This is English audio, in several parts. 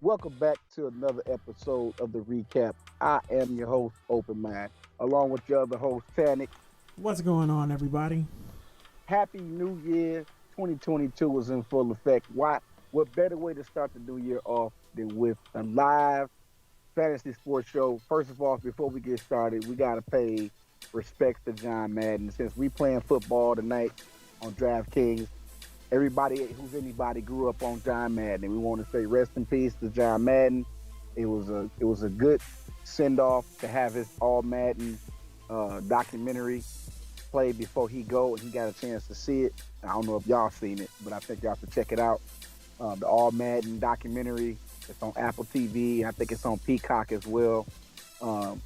Welcome back to another episode of the ReCap. I am your host, Open Mind, along with your other host, Tannic. What's going on, everybody? Happy New Year. 2022 is in full effect. What better way to start the new year off than with a live fantasy sports show? First of all, before we get started, we got to pay respects to John Madden. Since we playing football tonight on Draftkings, everybody who's anybody grew up on John Madden, and we want to say rest in peace to John Madden. It was a good send off to have his All Madden documentary played before he go, and he got a chance to see it. I don't know if y'all seen it, but I think y'all should check it out. The All Madden documentary. It's on Apple TV. I think it's on Peacock as well. Um,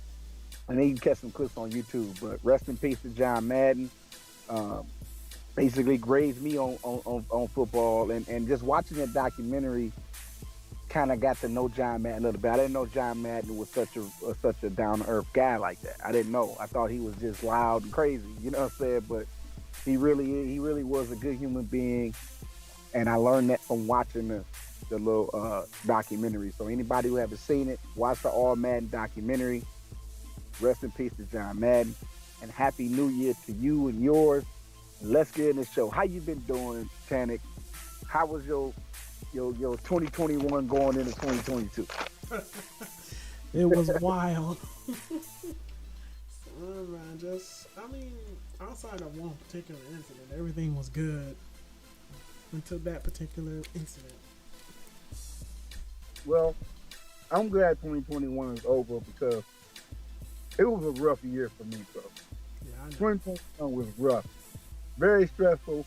and then you can catch some clips on YouTube. But rest in peace to John Madden. Um, Basically grazed me on football, and just watching that documentary kind of got to know John Madden a little bit. I didn't know John Madden was such a down to earth guy like that. I didn't know. I thought he was just loud and crazy, you know what I'm saying? But he really was a good human being, and I learned that from watching the little documentary. So anybody who haven't seen it, watch the All Madden documentary. Rest in peace to John Madden, and happy New Year to you and yours. Let's get in the show. How you been doing, Tannic? How was your 2021 going into 2022? It was wild. Man, outside of one particular incident, everything was good until that particular incident. Well, I'm glad 2021 is over because it was a rough year for me, bro. Yeah, I know. 2021 was rough. Very stressful,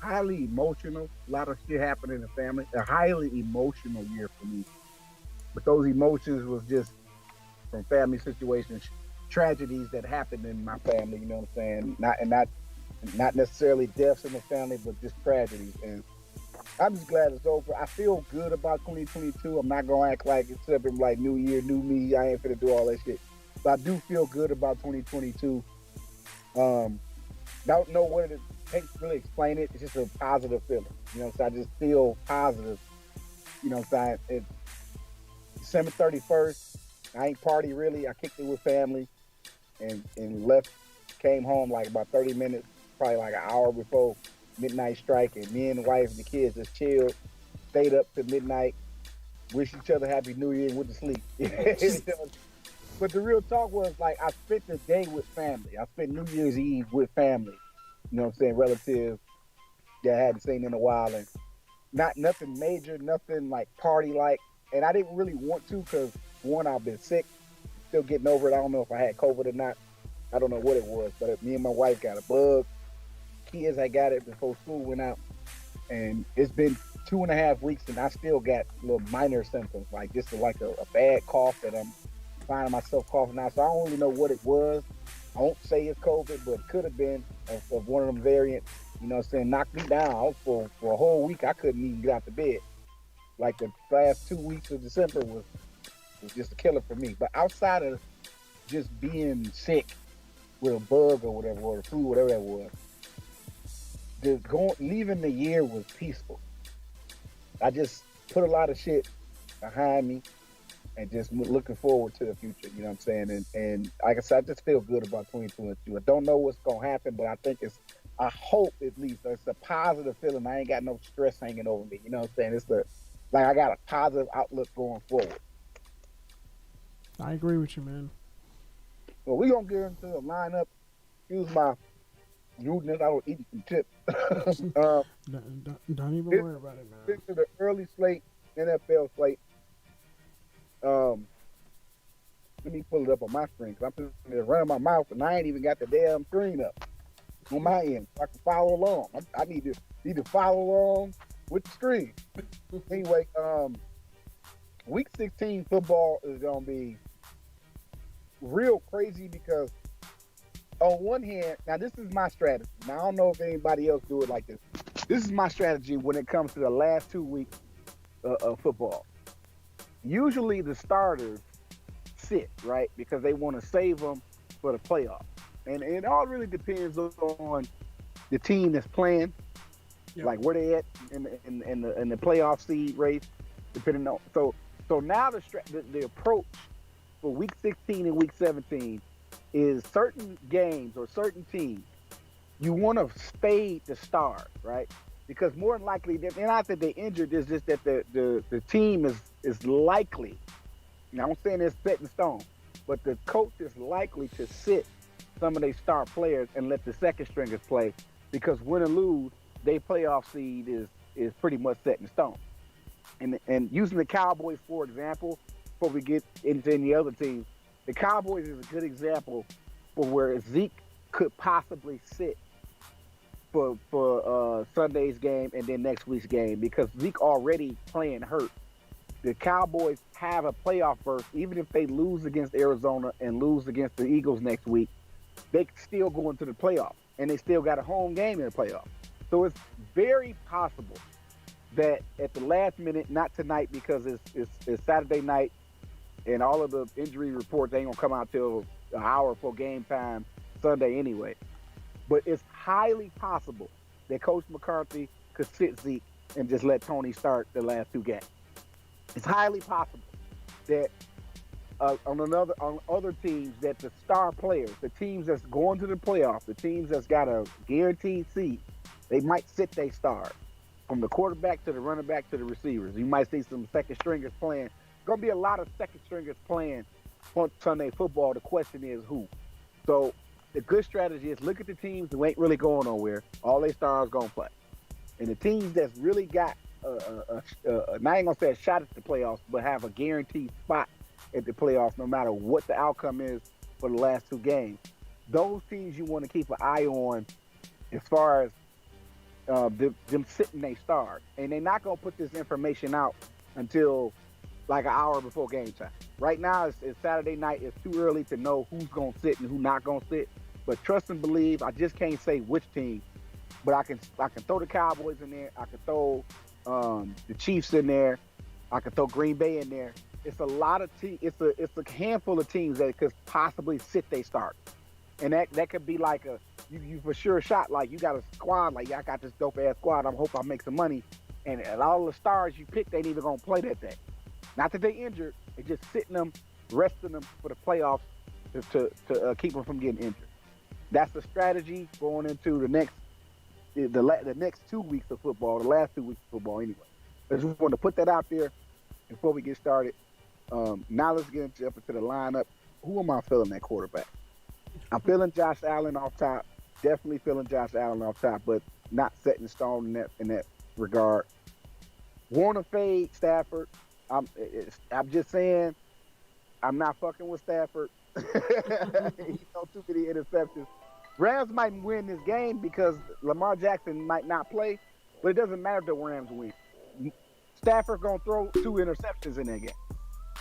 highly emotional. A lot of shit happened in the family. A highly emotional year for me. But those emotions was just from family situations, tragedies that happened in my family. You know what I'm saying? Not necessarily deaths in the family, but just tragedies. And I'm just glad it's over. I feel good about 2022. I'm not gonna act like it's something like New Year, new me. I ain't finna do all that shit. But I do feel good about 2022. Don't know what it takes to really explain it. It's just a positive feeling. You know what I'm saying? I just feel positive. You know what I'm saying? It's December 31st. I ain't party really. I kicked it with family and left, came home like about 30 minutes, probably like an hour before midnight strike. And me and the wife and the kids just chilled, stayed up to midnight, wished each other Happy New Year and went to sleep. But the real talk was like I spent the day with family. I spent New Year's Eve with family. You know what I'm saying? Relatives that I hadn't seen in a while, and not nothing major, nothing like party like. And I didn't really want to because one, I've been sick, still getting over it. I don't know if I had COVID or not. I don't know what it was, but me and my wife got a bug. Kids, I got it before school went out, and it's been 2.5 weeks, and I still got little minor symptoms like just like a bad cough that I'm finding myself coughing now. So I don't really know what it was. I won't say it's COVID, but it could have been of one of them variants. You know what I'm saying? Knocked me down for a whole week. I couldn't even get out the bed. Like the last 2 weeks of December was just a killer for me. But outside of just being sick with a bug or whatever, or the flu, whatever that was, leaving the year was peaceful. I just put a lot of shit behind me and just looking forward to the future. You know what I'm saying? And like I said, I just feel good about 2022. I don't know what's gonna happen, but I hope at least it's a positive feeling. I ain't got no stress hanging over me. You know what I'm saying? Like I got a positive outlook going forward. I agree with you, man. Well, we gonna get into the lineup. Excuse my rudeness. I was eating some chips. um, Don't even this, worry about it, man. this is the early slate, NFL slate. Um, Let me pull it up on my screen because I'm just running my mouth and I ain't even got the damn screen up on my end so I can follow along. I need to follow along with the screen. Anyway, week 16 football is gonna be real crazy because on one hand, now this is my strategy. Now I don't know if anybody else do it like this. This is my strategy when it comes to the last 2 weeks of football. Usually the starters sit, right? Because they want to save them for the playoffs. And it all really depends on the team that's playing, Yep. like where they at in the playoff seed race. depending on so now the approach for week 16 and week 17 is certain games or certain teams you want to fade the stars, right? Because more than likely, they're not that they're injured. It's just that the team is likely. Now I'm saying it's set in stone, but the coach is likely to sit some of their star players and let the second stringers play because win or lose, their playoff seed is pretty much set in stone. And using the Cowboys for example, before we get into any other teams, the Cowboys is a good example for where Zeke could possibly sit for Sunday's game and then next week's game because Zeke already playing hurt. The Cowboys have a playoff berth, even if they lose against Arizona and lose against the Eagles next week, they still go into the playoffs and they still got a home game in the playoffs. So it's very possible that at the last minute, not tonight because it's Saturday night and all of the injury reports ain't gonna come out till an hour before game time Sunday anyway. But it's highly possible that Coach McCarthy could sit Zeke and just let Tony start the last two games. It's highly possible that on other teams that the star players, the teams that's going to the playoffs, the teams that's got a guaranteed seat, they might sit their stars from the quarterback to the running back to the receivers. You might see some second stringers playing. Going to be a lot of second stringers playing Sunday football. The question is who. So the good strategy is look at the teams who ain't really going nowhere. All their stars going to play. And the teams that's really got I ain't gonna say a shot at the playoffs, but have a guaranteed spot at the playoffs, no matter what the outcome is for the last two games. Those teams you want to keep an eye on, as far as them sitting their stars, and they're not gonna put this information out until like an hour before game time. Right now, it's Saturday night. It's too early to know who's gonna sit and who's not gonna sit. But trust and believe, I just can't say which team, but I can throw the Cowboys in there. I can throw the Chiefs in there. I could throw Green Bay in there. It's a lot of it's a handful of teams that could possibly sit they start, and that could be like you for sure shot. Like you got a squad. Like I got this dope ass squad. I hope I make some money, and all the stars you picked ain't even gonna play that day. Not that they injured. They just sitting them, resting them for the playoffs to keep them from getting injured. That's the strategy going into the next 2 weeks of football, the last 2 weeks of football anyway. I just want to put that out there before we get started. Now let's get into the lineup. Who am I feeling at quarterback? I'm feeling Josh Allen off top. Definitely feeling Josh Allen off top, but not set in stone in that regard. Warner fade Stafford. I'm just saying I'm not fucking with Stafford. He throw too many interceptions. Rams might win this game because Lamar Jackson might not play, but it doesn't matter if the Rams win. Stafford's going to throw 2 interceptions in that game,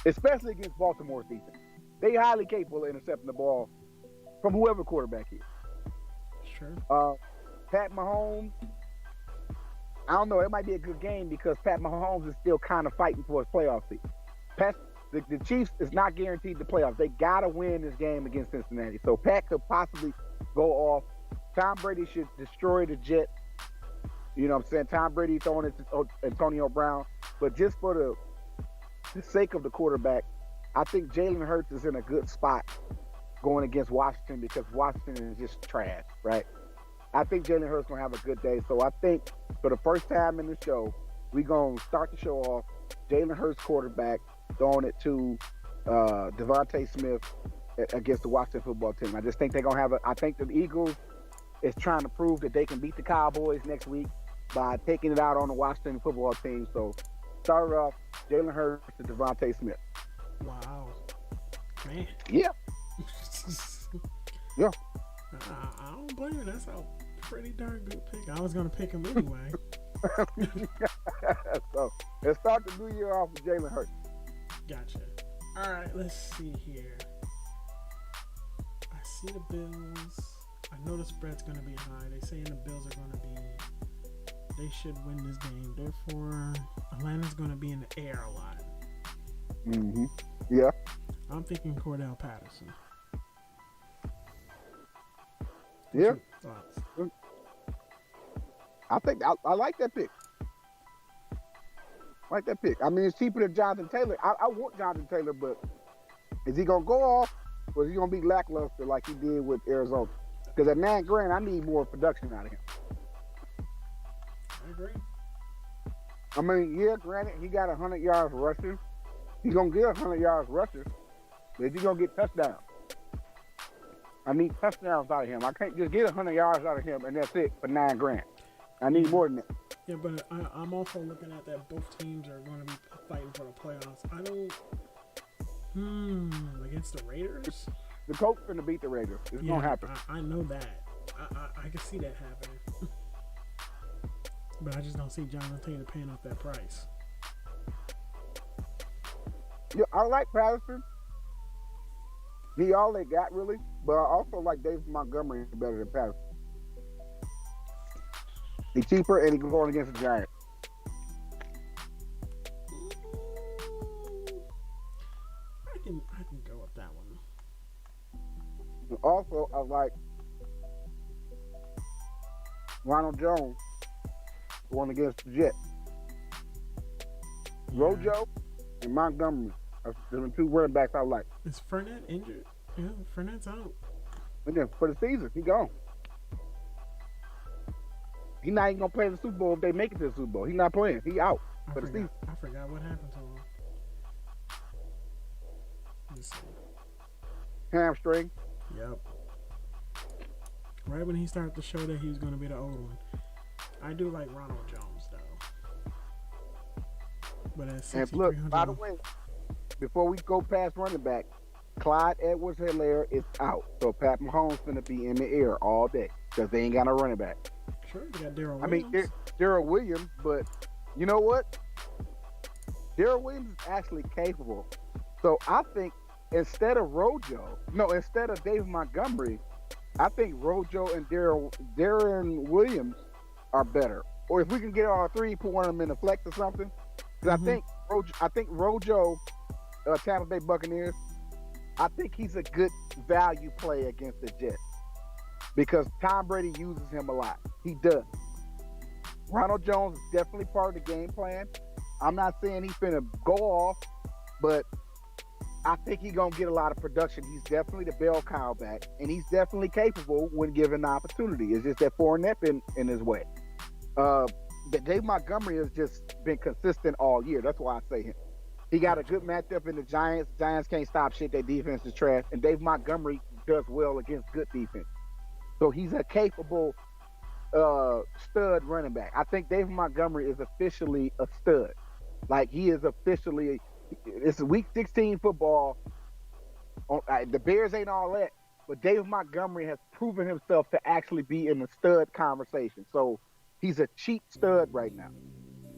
especially against Baltimore's defense. They highly capable of intercepting the ball from whoever quarterback is. Sure. Pat Mahomes, I don't know. It might be a good game because Pat Mahomes is still kind of fighting for his playoff seat. The Chiefs is not guaranteed the playoffs. They got to win this game against Cincinnati. So Pat could possibly go off. Tom Brady should destroy the Jets. You know what I'm saying? Tom Brady throwing it to Antonio Brown. But just for the sake of the quarterback, I think Jalen Hurts is in a good spot going against Washington because Washington is just trash, right? I think Jalen Hurts going to have a good day. So I think for the first time in the show, we're going to start the show off Jalen Hurts quarterback, throwing it to Devontae Smith against the Washington football team. I just think they're going to have I think the Eagles is trying to prove that they can beat the Cowboys next week by taking it out on the Washington football team. So start off Jalen Hurts to Devontae Smith. Wow. Man. Yeah. Yeah. I don't blame you. That's a pretty darn good pick. I was going to pick him anyway. So let's start the new year off with Jalen Hurts. Gotcha. All right, let's see here. I see the Bills. I know the spread's going to be high. They saying the Bills are going to be. They should win this game. Therefore, Atlanta's going to be in the air a lot. Mm-hmm. Yeah. I'm thinking Cordell Patterson. Yeah. Thoughts? I think I like that pick. I like that pick. I mean, it's cheaper than Jonathan Taylor. I want Jonathan Taylor, but is he gonna go off, or is he gonna be lackluster like he did with Arizona? Because at $9,000, I need more production out of him. I agree. I mean, yeah, granted, he got 100 yards rushing. He's gonna get 100 yards rushing, but is he gonna get touchdowns? I need touchdowns out of him. I can't just get 100 yards out of him and that's it for $9,000. I need more than that. Yeah, but I'm also looking at that both teams are going to be fighting for the playoffs. I don't. Against the Raiders? The Colts gonna beat the Raiders. It's gonna happen. I know that. I can see that happening. But I just don't see Jonathan Taylor paying off that price. Yeah, I like Patterson. He all they got really, but I also like David Montgomery better than Patterson. He's cheaper and he's going against the Giants. I can go with that one. And also, I like Ronald Jones going against the Jets. Yeah. Rojo and Montgomery are the two running backs I like. Is Fournette injured? Yeah, Fournette's out. And then for the season, he gone. He's not even gonna play in the Super Bowl if they make it to the Super Bowl. He's not playing. He out for the season. I forgot what happened to him. Let's see. Hamstring. Yep. Right when he started to show that he was going to be the old one. I do like Ronald Jones though. But at And look, 6,300. by the way, before we go past running back, Clyde Edwards-Helaire is out. So Pat Mahomes gonna be in the air all day because they ain't got no running back. Sure, they got Darrell I Williams. mean, Darrell Williams, but you know what? Darrell Williams is actually capable. So I think instead of David Montgomery, I think Rojo and Darren Williams are better. Or if we can get all three, put one of them in the flex or something. Because I think Rojo, Tampa Bay Buccaneers, I think he's a good value play against the Jets. Because Tom Brady uses him a lot. He does. Ronald Jones is definitely part of the game plan. I'm not saying he's finna go off, but I think he's going to get a lot of production. He's definitely the bell cow back, and he's definitely capable when given the opportunity. It's just that Fournette in his way. Dave Montgomery has just been consistent all year. That's why I say him. He got a good matchup in the Giants. Giants can't stop shit. Their defense is trash. And Dave Montgomery does well against good defense. So he's a capable stud running back. I think Dave Montgomery is officially a stud. Like, he is officially – it's week 16 football. The Bears ain't all that. But Dave Montgomery has proven himself to actually be in the stud conversation. So he's a cheap stud right now,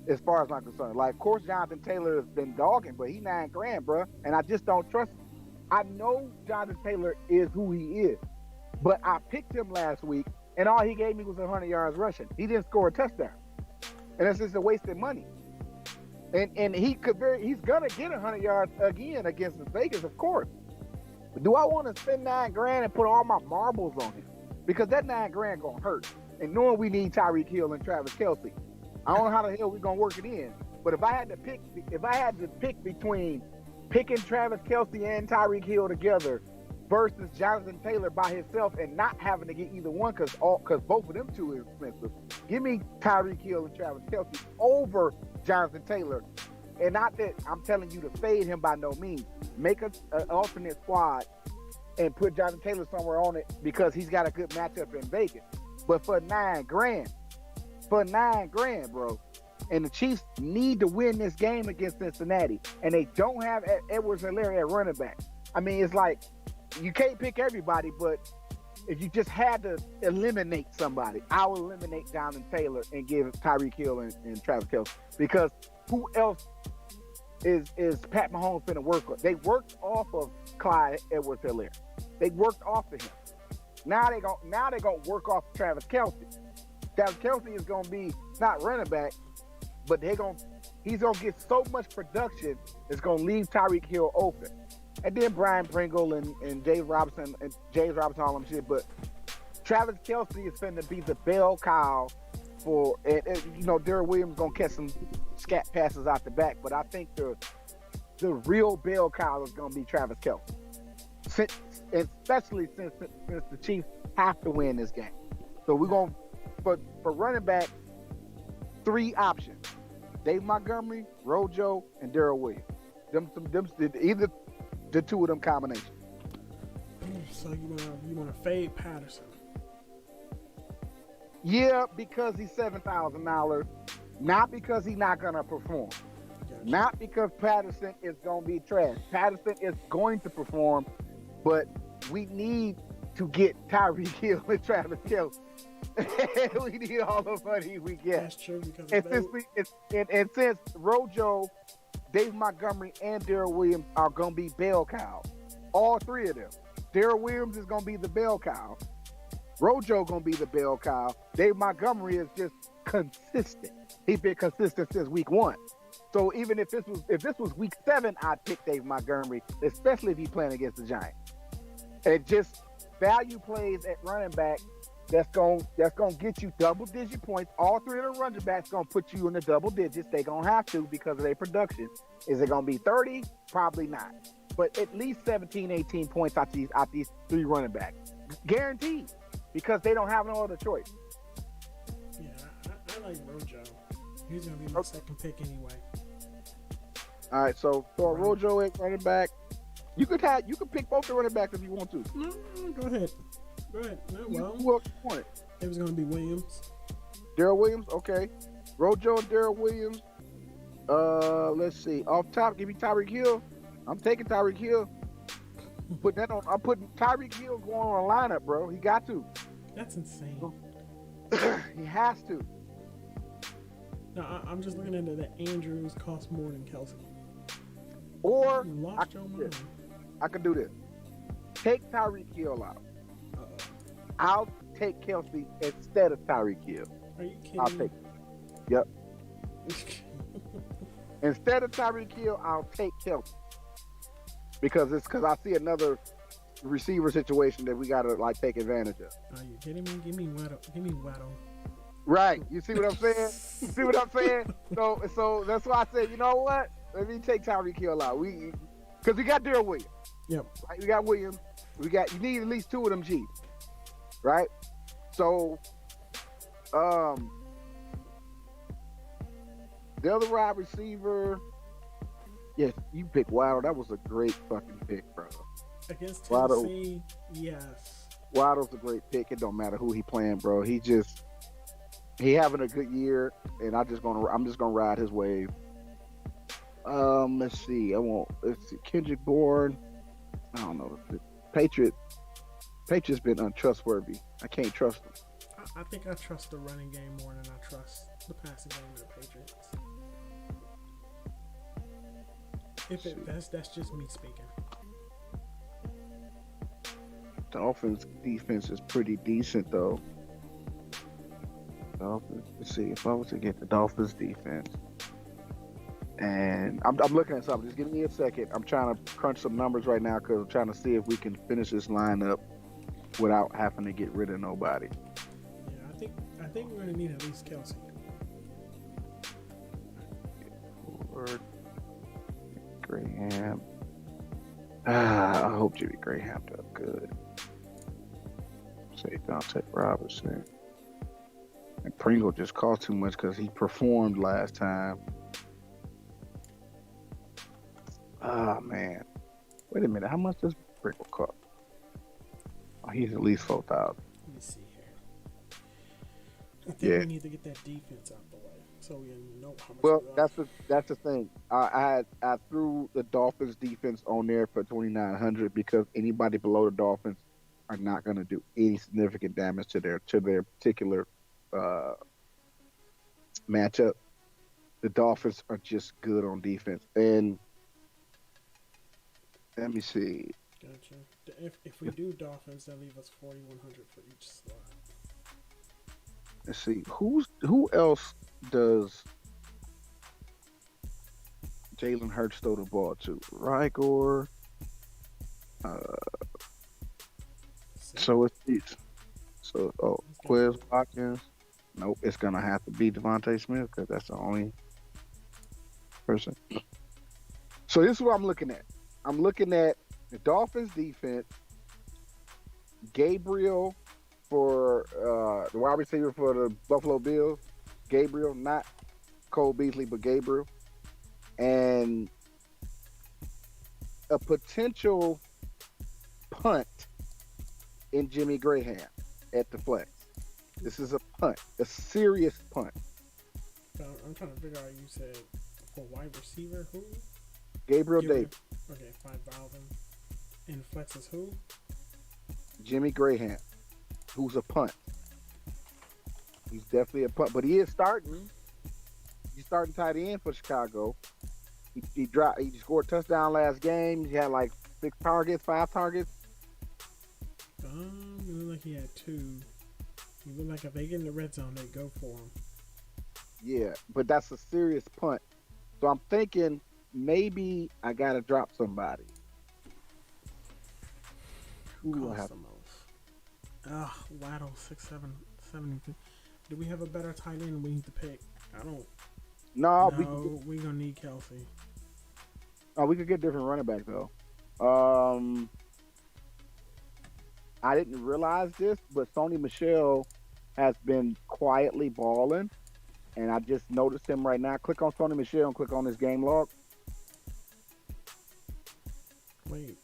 as far as I'm concerned. Like, of course, Jonathan Taylor has been dogging, but he's $9,000, bro. And I just don't trust him. I know Jonathan Taylor is who he is. But I picked him last week, and all he gave me was 100 yards rushing. He didn't score a touchdown. And that's just a waste of money. And he's going to get 100 yards again against Vegas, of course. But do I want to spend $9,000 and put all my marbles on him? Because that $9,000 going to hurt. And knowing we need Tyreek Hill and Travis Kelce, I don't know how the hell we're going to work it in. But if I had to pick between picking Travis Kelce and Tyreek Hill together versus Jonathan Taylor by himself and not having to get either one because both of them two are expensive, give me Tyreek Hill and Travis Kelce over Jonathan Taylor. And not that I'm telling you to fade him by no means. Make an alternate squad and put Jonathan Taylor somewhere on it because he's got a good matchup in Vegas. But for $9,000, bro, and the Chiefs need to win this game against Cincinnati, and they don't have Edwards-Helaire at running back. I mean, it's like, you can't pick everybody, but if you just had to eliminate somebody, I would eliminate Jonathan Taylor and give Tyreek Hill and Travis Kelce. Because who else is Pat Mahomes going to work with? They worked off of Clyde Edwards-Helaire. They worked off of him. Now they're gonna work off Travis Kelce. Travis Kelce is gonna be not running back, but he's gonna get so much production it's gonna leave Tyreek Hill open. And then Brian Pringle and James Robinson, all them shit. But Travis Kelce is finna be the bell cow for, and Darrell Williams gonna catch scat passes out the back. But I think the real bell cow is going to be Travis Kelce, since, especially since the Chiefs have to win this game. So we're going for running back, three options: Dave Montgomery, Rojo, and Darrell Williams. Them either the two of them combinations. So you wanna fade Patterson? Yeah, because he's $7,000, not because he's not gonna perform. Gotcha. Not because Patterson is gonna be trash. Patterson is going to perform, but we need to get Tyreek Hill and Travis Kelce. We need all the money we get. That's true because since Rojo, Dave Montgomery, and Darrell Williams are gonna be bell cows, all three of them. Darrell Williams is gonna be the bell cow. Rojo gonna be the bell cow. Dave Montgomery is just consistent. He's been consistent since week 1. So even if this was week 7, I'd pick Dave Montgomery, especially if he's playing against the Giants. And just value plays at running back that's gonna get you double-digit points. All three of the running backs gonna put you in the double digits. They gonna have to because of their production. Is it gonna be 30? Probably not. But at least 17, 18 points out these three running backs. Guaranteed. Because they don't have no other choice. Yeah, I like Rojo. He's going to be my second pick anyway. All right, so Rojo at running back. You could pick both the running backs if you want to. No, go ahead. No, well, who else you want it? It was going to be Williams. Darrell Williams, okay. Rojo and Darrell Williams. Let's see. Off top, give me Tyreek Hill. I'm taking Tyreek Hill. I'm putting Tyreek Hill going on a lineup, bro. He got to. That's insane. He has to. No, I'm just looking into the Andrews cost more than Kelce. Or I can do this. Take Tyreek Hill out. I'll take Kelce instead of Tyreek Hill. Are you kidding? I'll take it. Yep. Instead of Tyreek Hill, I'll take Kelce. Because I see another receiver situation that we gotta take advantage of. Are you kidding me? Give me Waddle. Right. You see what I'm saying? So that's why I said, you know what? Let me take Tyreek Hill out. Because we got Darrell Williams. Yep. Right? We got Williams. You need at least two of them G's. Right? So the other wide receiver, yes, you picked Waddle. That was a great fucking pick, bro. Against Tennessee, yes. Waddle's a great pick. It don't matter who he playing, bro. He having a good year, and I'm just gonna ride his wave. Let's see. Kendrick Bourne. I don't know. The Patriots been untrustworthy. I can't trust them. I think I trust the running game more than I trust the passing game of the Patriots. That's just me speaking. Dolphins defense is pretty decent though. Dolphins. Let's see if I was to get the Dolphins defense, and I'm looking at something. Just give me a second. I'm trying to crunch some numbers right now because I'm trying to see if we can finish this lineup without having to get rid of nobody. Yeah, I think we're gonna need at least Kelce. Graham. I hope Jimmy Graham does good. Say Dante Robinson. And Pringle just cost too much because he performed last time. Ah, man. Wait a minute. How much does Pringle cost? Oh, he's at least 4,000. Let me see here. I think we need to get that defense out the way so we know how much. Well, that's the thing. I threw the Dolphins defense on there for 2,900 because anybody below the Dolphins are not going to do any significant damage to their particular matchup. The Dolphins are just good on defense. And let me see. Gotcha. If we do Dolphins, that leave us 4,100 for each slot. Let's see. Who else does Jalen Hurts throw the ball to? Rigor. So it's these. So Quez Watkins. Nope, it's gonna have to be Devontae Smith because that's the only person. So this is what I'm looking at. I'm looking at the Dolphins defense, Gabriel for the wide receiver for the Buffalo Bills, Gabriel, not Cole Beasley, but Gabriel, and a potential punt in Jimmy Graham at the flex. This is a punt, a serious punt. So I'm trying to figure out. You said for wide receiver who? Gabriel Give Davis, okay, 5,000. And flex is who? Jimmy Graham, who's a punt. He's definitely a punt, but he is starting. He's starting tight end for Chicago. He dropped. He scored a touchdown last game. He had like 6 targets, 5 targets. It looked like he had 2. He looked like if they get in the red zone, they go for him. Yeah, but that's a serious punt. So I'm thinking maybe I gotta drop somebody. Who Who do I costs have? the most? Waddle 6'7", 70. Do we have a better tight end we need to pick? I don't. No, No, we gonna need Kelsey. we could get different running back though. I didn't realize this, but Sony Michel has been quietly balling, and I just noticed him right now. Click on Sony Michel and click on his game log. Wait,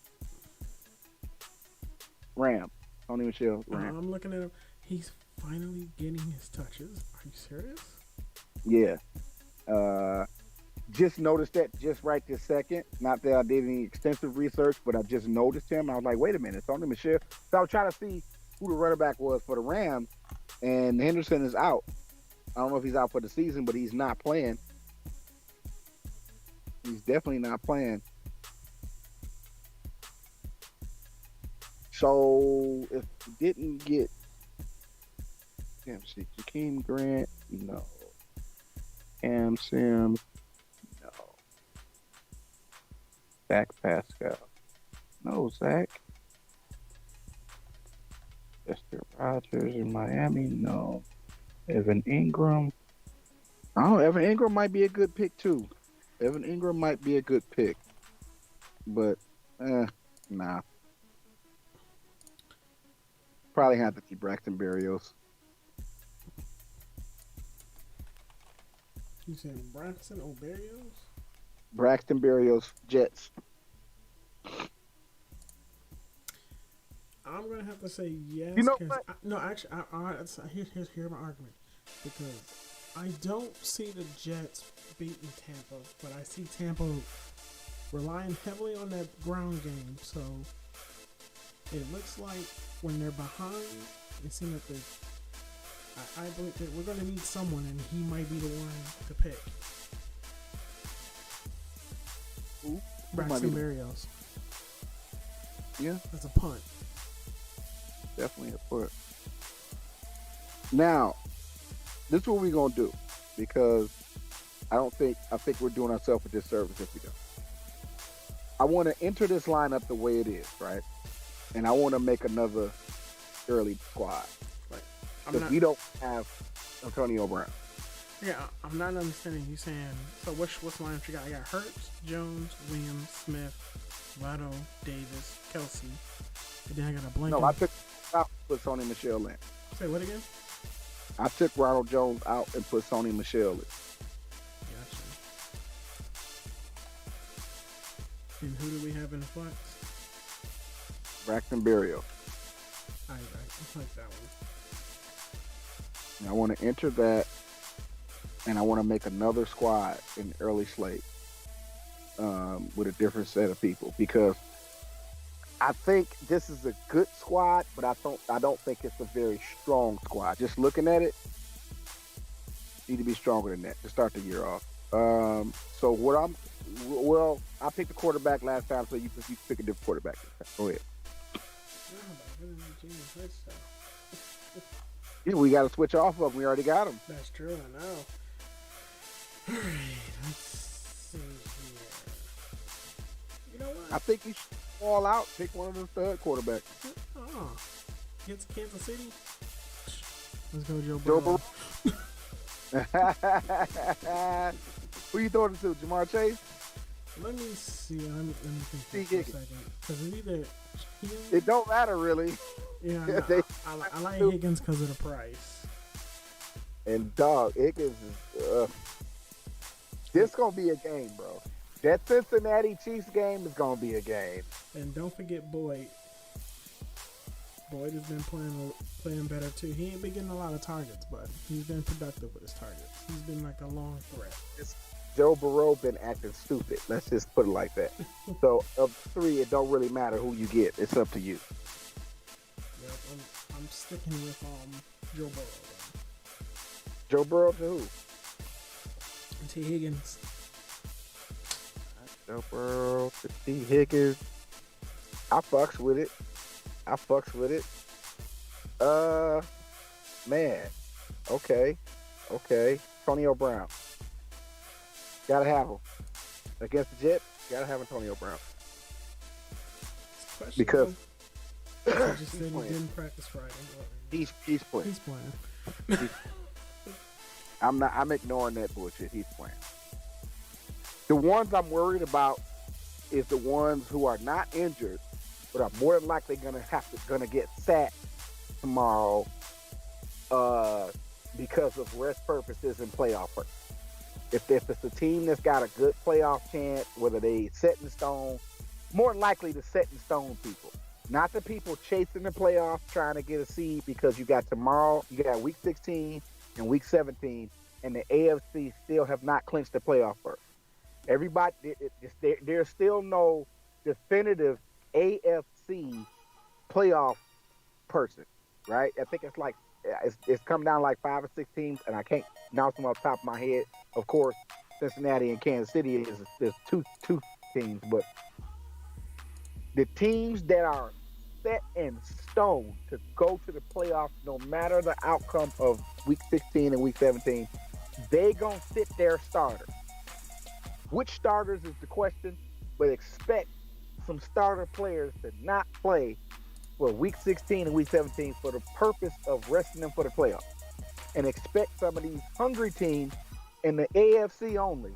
Ram. Sony Michel. Ram. I'm looking at him. He's finally getting his touches. Are you serious? Yeah. Just noticed that just right this second. Not that I did any extensive research, but I just noticed him. I was like, wait a minute, Sony Michel. So I was trying to see who the running back was for the Rams, and Henderson is out. I don't know if he's out for the season, but he's not playing. He's definitely not playing. So if we didn't get, see, Jakeem Grant, no. Cam Sims, no. Zach Pascal, no. Zach. Chester Rogers in Miami, no. Evan Ingram. Oh, Evan Ingram might be a good pick too. Evan Ingram might be a good pick, but nah. Probably have to keep Braxton Berrios. You saying Braxton Berrios? Braxton Berrios, Jets. I'm gonna have to say yes. You know what? No, actually, here's my argument, because I don't see the Jets beating Tampa, but I see Tampa relying heavily on that ground game. So it looks like when they're behind, it seems like I believe that we're going to need someone, and he might be the one to pick. Who? Braxton Berrios. Yeah, That's a punt. definitely a punt. Now, this is what we're gonna do, because I think we're doing ourselves a disservice if we don't. I want to enter this lineup the way it is, right? And I want to make another early squad. Because we don't have Antonio Brown. Yeah, I'm not understanding you saying. So what's lineup you got? I got Hurts, Jones, Williams, Smith, Votto, Davis, Kelsey. And then I got a blanket. No, I took out and put Sony Michel in. Say what again? I took Ronald Jones out and put Sony Michel in. Gotcha. And who do we have in the flex? Braxton Berrios. I like that one. And I want to enter that, and I want to make another squad in the early slate with a different set of people, because I think this is a good squad, but I don't think it's a very strong squad. Just looking at it, need to be stronger than that to start the year off. So I picked the quarterback last time, so you pick a different quarterback. Go ahead. Yeah, we got to switch off of them. We already got them. That's true, I know. Alright, let's see here. You know what? I think you should fall out, pick one of the third quarterbacks. Oh, against Kansas City? Let's go, Joe Burrow. Who you throwing it to? Jamar Chase? Let me see. Let me think T. for a Higgins. second. Because it's either It Higgins. don't matter really. Yeah, no, they, I like Higgins because of the price. and dog, Higgins is. This gonna be a game, bro. That Cincinnati Chiefs game is gonna be a game. And don't forget Boyd. Boyd has been playing better too. He ain't been getting a lot of targets, but he's been productive with his targets. He's been like a long threat. Joe Burrow been acting stupid. Let's just put it like that. So of three, it don't really matter who you get. It's up to you. Yep, I'm sticking with Joe Burrow. Joe Burrow to who? T. Higgins. Joe Burrow to T. Higgins. I fucks with it. Man. Okay. Antonio Brown. Gotta have him. Against the Jets, gotta have Antonio Brown. It's Because I just said he didn't practice Friday. he's playing. He's playing. I'm ignoring that bullshit. He's playing. The ones I'm worried about is the ones who are not injured, but are more than likely gonna get sacked tomorrow because of rest purposes and playoff purposes. If it's a team that's got a good playoff chance, whether they set in stone, more than likely the set in stone people, not the people chasing the playoffs trying to get a seed, because you got tomorrow, you got week 16 and week 17, and the AFC still have not clinched the playoff berth. Everybody, there's still no definitive AFC playoff person, right? I think it's like it's come down like 5 or 6 teams, and I can't announce them off the top of my head. Of course, Cincinnati and Kansas City is two teams, but the teams that are set in stone to go to the playoffs, no matter the outcome of week 16 and week 17, they gonna sit their starters. Which starters is the question, but expect some starter players to not play for week 16 and week 17 for the purpose of resting them for the playoffs. And expect some of these hungry teams in the AFC only,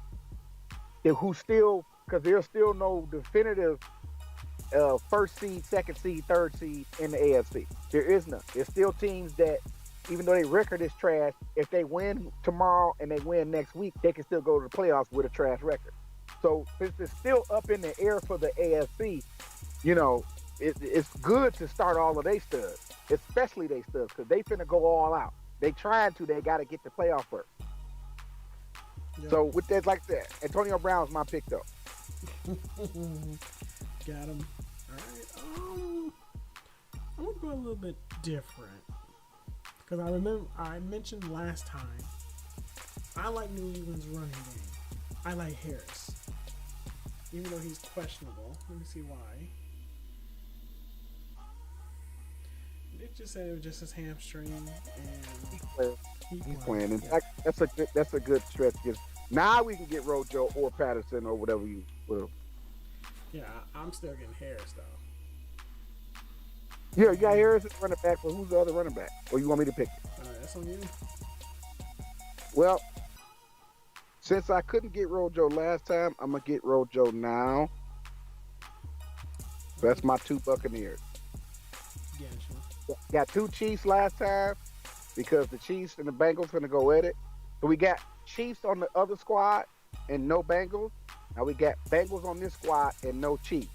who still, because there's still no definitive first seed, second seed, third seed in the AFC. There is none. There's still teams that, even though their record is trash, if they win tomorrow and they win next week, they can still go to the playoffs with a trash record. So since it's still up in the air for the AFC, it's good to start all of their studs, especially they studs, because they finna go all out. They got to get the playoff first. Yep. So with that, like that, Antonio Brown's my pick though. Got him. All right. I'm gonna go a little bit different, because I remember I mentioned last time I like New England's running game. I like Harris, even though he's questionable. Let me see why. It just said it was just his hamstring, and he's playing. In fact, that's a good stretch. Now we can get Rojo or Patterson or whatever you will. Yeah, I'm still getting Harris though. Yeah, you got Harris as running back, but who's the other running back? Or you want me to pick it? That's on you. Well, since I couldn't get Rojo last time, I'm gonna get Rojo now. That's my 2 Buccaneers. Got 2 Chiefs last time because the Chiefs and the Bengals gonna go at it. So we got Chiefs on the other squad and no Bengals. Now we got Bengals on this squad and no Chiefs.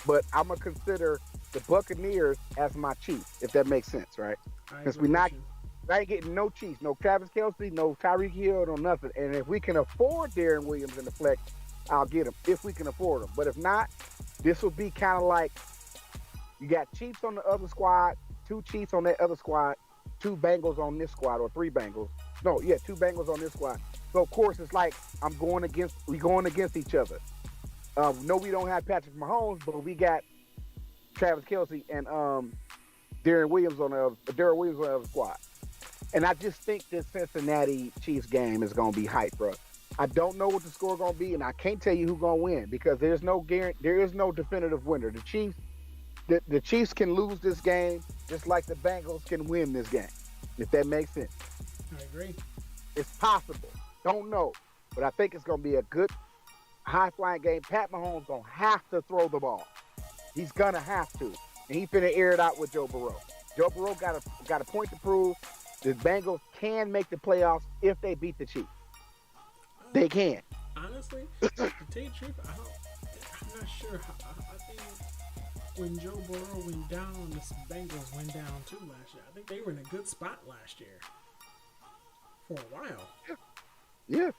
But I'm gonna consider the Buccaneers as my Chiefs, if that makes sense, right? Because I ain't getting no Chiefs, no Travis Kelce, no Tyreek Hill, no nothing. And if we can afford Darren Williams in the flex, I'll get him if we can afford him. But if not, this will be kind of like you got Chiefs on the other squad, 2 Chiefs on that other squad, 2 Bengals on this squad, or 3 Bengals. No, yeah, 2 Bengals on this squad. So of course it's like we going against each other. No, we don't have Patrick Mahomes, but we got Travis Kelce and Darren Williams on the other squad. And I just think this Cincinnati Chiefs game is going to be hype, bro. I don't know what the score is going to be, and I can't tell you who's going to win because there is no definitive winner. The Chiefs can lose this game just like the Bengals can win this game, if that makes sense. I agree. It's possible. Don't know. but I think it's going to be a good high flying game. Pat Mahomes going to have to throw the ball. He's going to have to. And he finna air it out with Joe Burrow. Joe Burrow got a point to prove. The Bengals can make the playoffs if they beat the Chiefs. They can. Honestly, to tell you the truth, I'm not sure. I think when Joe Burrow went down, the Bengals went down too last year. I think they were in a good spot last year for a while. Yeah.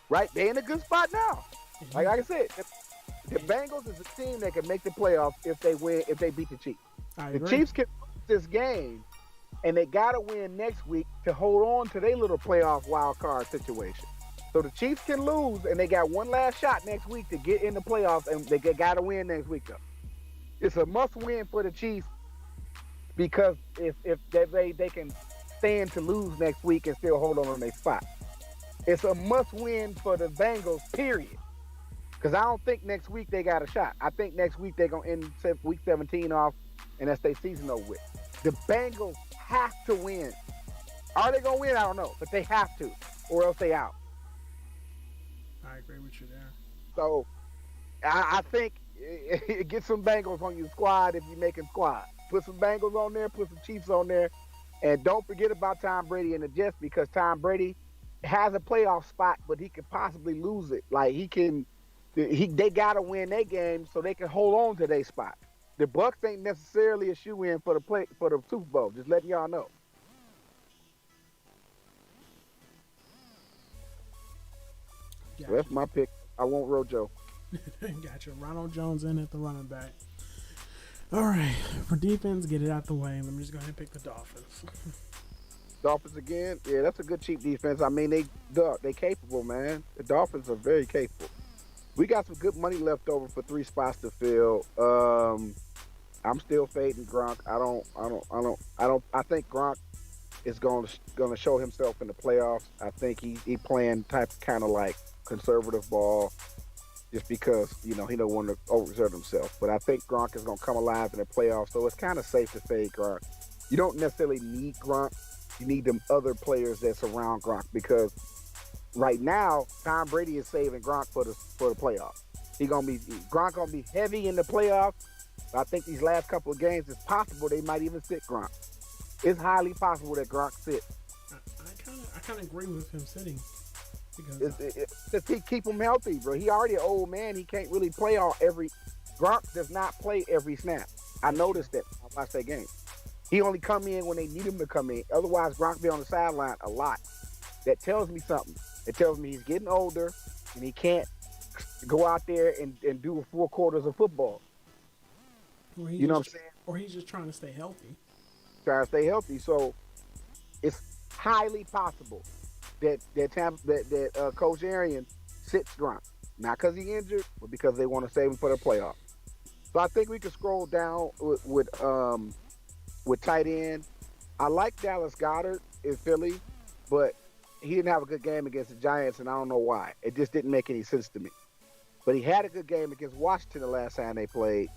Right. They in a good spot now. Like I said, the Bengals is a team that can make the playoffs if they win, if they beat the Chiefs. The Chiefs can lose this game, and they got to win next week to hold on to their little playoff wild card situation. So the Chiefs can lose, and they got one last shot next week to get in the playoffs, and they got to win next week, though. It's a must-win for the Chiefs because if they can stand to lose next week and still hold on their spot. It's a must-win for the Bengals, period. Because I don't think next week they got a shot. I think next week they're going to end week 17 off, and that's their season over with. The Bengals have to win. Are they going to win? I don't know. But they have to, or else they out. I agree with you there. So I think get some Bengals on your squad if you're making squad. Put some Bengals on there, put some Chiefs on there, and don't forget about Tom Brady and the Jets because Tom Brady has a playoff spot, but he could possibly lose it. Like they gotta win their game so they can hold on to their spot. The Bucks ain't necessarily a shoe-in for the Super Bowl. Just letting y'all know. So that's my pick. I want Rojo. Gotcha. Ronald Jones in at the running back. All right. For defense, get it out the way. Let me just go ahead and pick the Dolphins. Dolphins again? Yeah, that's a good cheap defense. I mean, they capable, man. The Dolphins are very capable. We got some good money left over for 3 spots to fill. I'm still fading Gronk. I think Gronk is going to show himself in the playoffs. I think he playing kind of like conservative ball just because, he don't want to overexert himself. But I think Gronk is going to come alive in the playoffs, so it's kind of safe to fade Gronk. You don't necessarily need Gronk. You need them other players that surround Gronk because right now, Tom Brady is saving Gronk for the playoffs. Gronk gonna be heavy in the playoffs. I think these last couple of games, it's possible they might even sit Gronk. It's highly possible that Gronk sits. I kind of agree with him sitting because to keep him healthy, bro. He already an old man. He can't really play Gronk does not play every snap. I noticed that. I watched that game. He only come in when they need him to come in. Otherwise, Gronk be on the sideline a lot. That tells me something. It tells me he's getting older and he can't go out there and do 4 quarters of football. You know what I'm saying? Or he's just trying to stay healthy. Trying to stay healthy. So it's highly possible that Coach Arian sits Gronk. Not because he's injured, but because they want to save him for the playoffs. So I think we can scroll down with tight end. I like Dallas Goedert in Philly, but he didn't have a good game against the Giants, and I don't know why. It just didn't make any sense to me. But he had a good game against Washington the last time they played.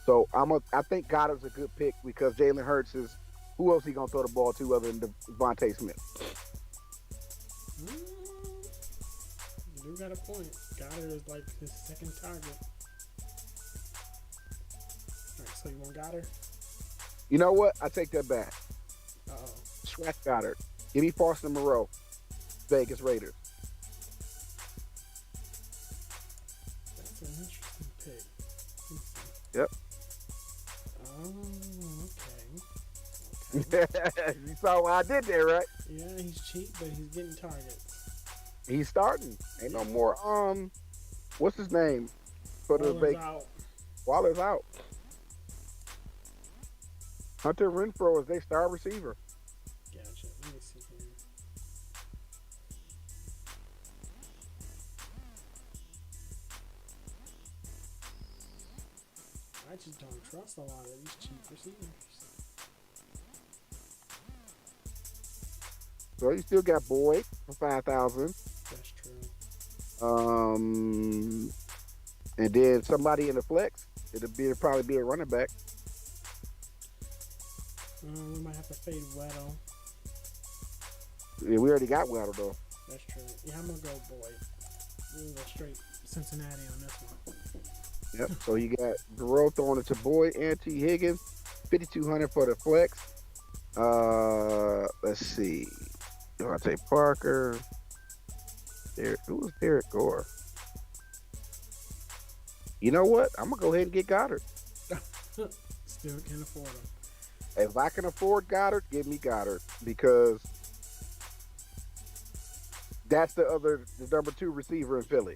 So I think Goddard's a good pick because Jalen Hurts is – who else he going to throw the ball to other than Devontae Smith? You do got a point. Goddard is like his second target. All right, so you want Goddard? You know what? I take that back. Uh-oh. Scratch Goddard. Give me Foster Moreau. Vegas Raiders. That's an interesting pick. Yep. Okay. You saw what I did there, right? Yeah, he's cheap, but he's getting targets. He's starting. Ain't no more. What's his name? For the Waller's out. Waller's out. Hunter Renfrow is their star receiver. Gotcha. Let me see here. I just don't trust a lot of these cheap receivers. So you still got Boyd for 5,000. That's true. And then somebody in the flex. It'll probably be a running back. We might have to fade Weddle. Yeah, we already got Weddle though. That's true. Yeah, I'm gonna go Boyd. We'll go straight Cincinnati on this one. Yep. So you got Burrow throwing it to Boyd and T. Higgins, 5,200 for the flex. Let's see. Devontae Parker. Who was Derek Gore? You know what? I'm gonna go ahead and get Goddard. Still can't afford them. If I can afford Goddard, give me Goddard because that's the number two receiver in Philly.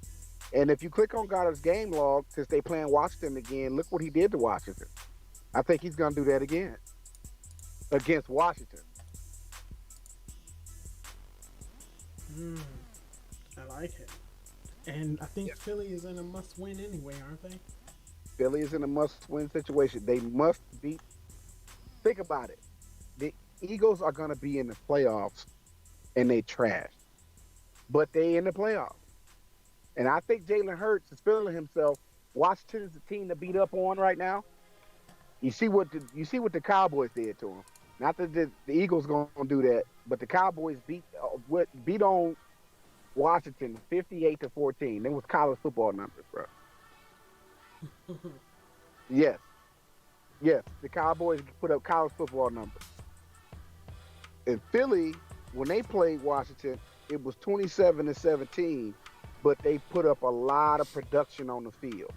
And if you click on Goddard's game log, since they playing Washington again, look what he did to Washington. I think he's gonna do that again against Washington. Mm, I like it. And I think Yeah. Philly is in a must win anyway, aren't they? Philly is in a must-win situation. They must beat. Think about it. The Eagles are gonna be in the playoffs, and they trash, but they in the playoffs. And I think Jalen Hurts is feeling himself. Washington is the team to beat up on right now. You see what the Cowboys did to him. Not that the Eagles gonna do that, but the Cowboys beat on Washington 58-14. Them was college football numbers, bro. Yes, yes, the Cowboys put up college football numbers. In Philly, when they played Washington, it was 27-17, but they put up a lot of production on the field.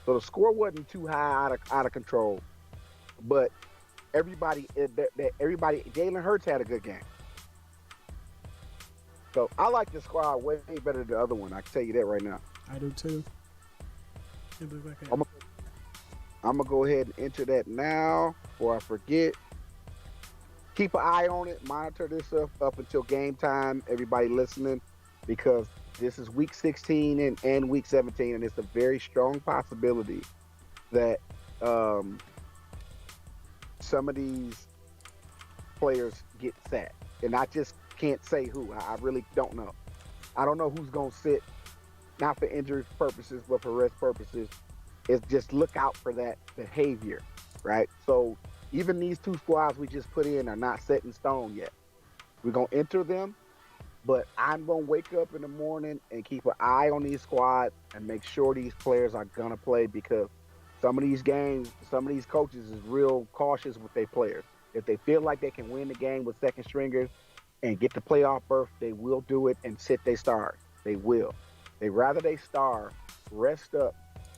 So the score wasn't too high out of control, but everybody, Jalen Hurts had a good game. So I like this squad way better than the other one. I can tell you that right now. I do too. It looks like I'm, I'm gonna go ahead and enter that now before I forget. Keep an eye on it. Monitor this up until game time. Everybody listening, because this is week 16 and week 17, and it's a very strong possibility that some of these players get sat. And I just can't say who. I really don't know. I don't know who's going to sit, not for injury purposes, but for rest purposes. It's just look out for that behavior, right? So even these two squads we just put in are not set in stone yet. We're going to enter them, but I'm going to wake up in the morning and keep an eye on these squads and make sure these players are going to play, because some of these games, some of these coaches is real cautious with their players. If they feel like they can win the game with second stringers and get the playoff berth, they will do it and sit their stars. They will. They rather they star rest up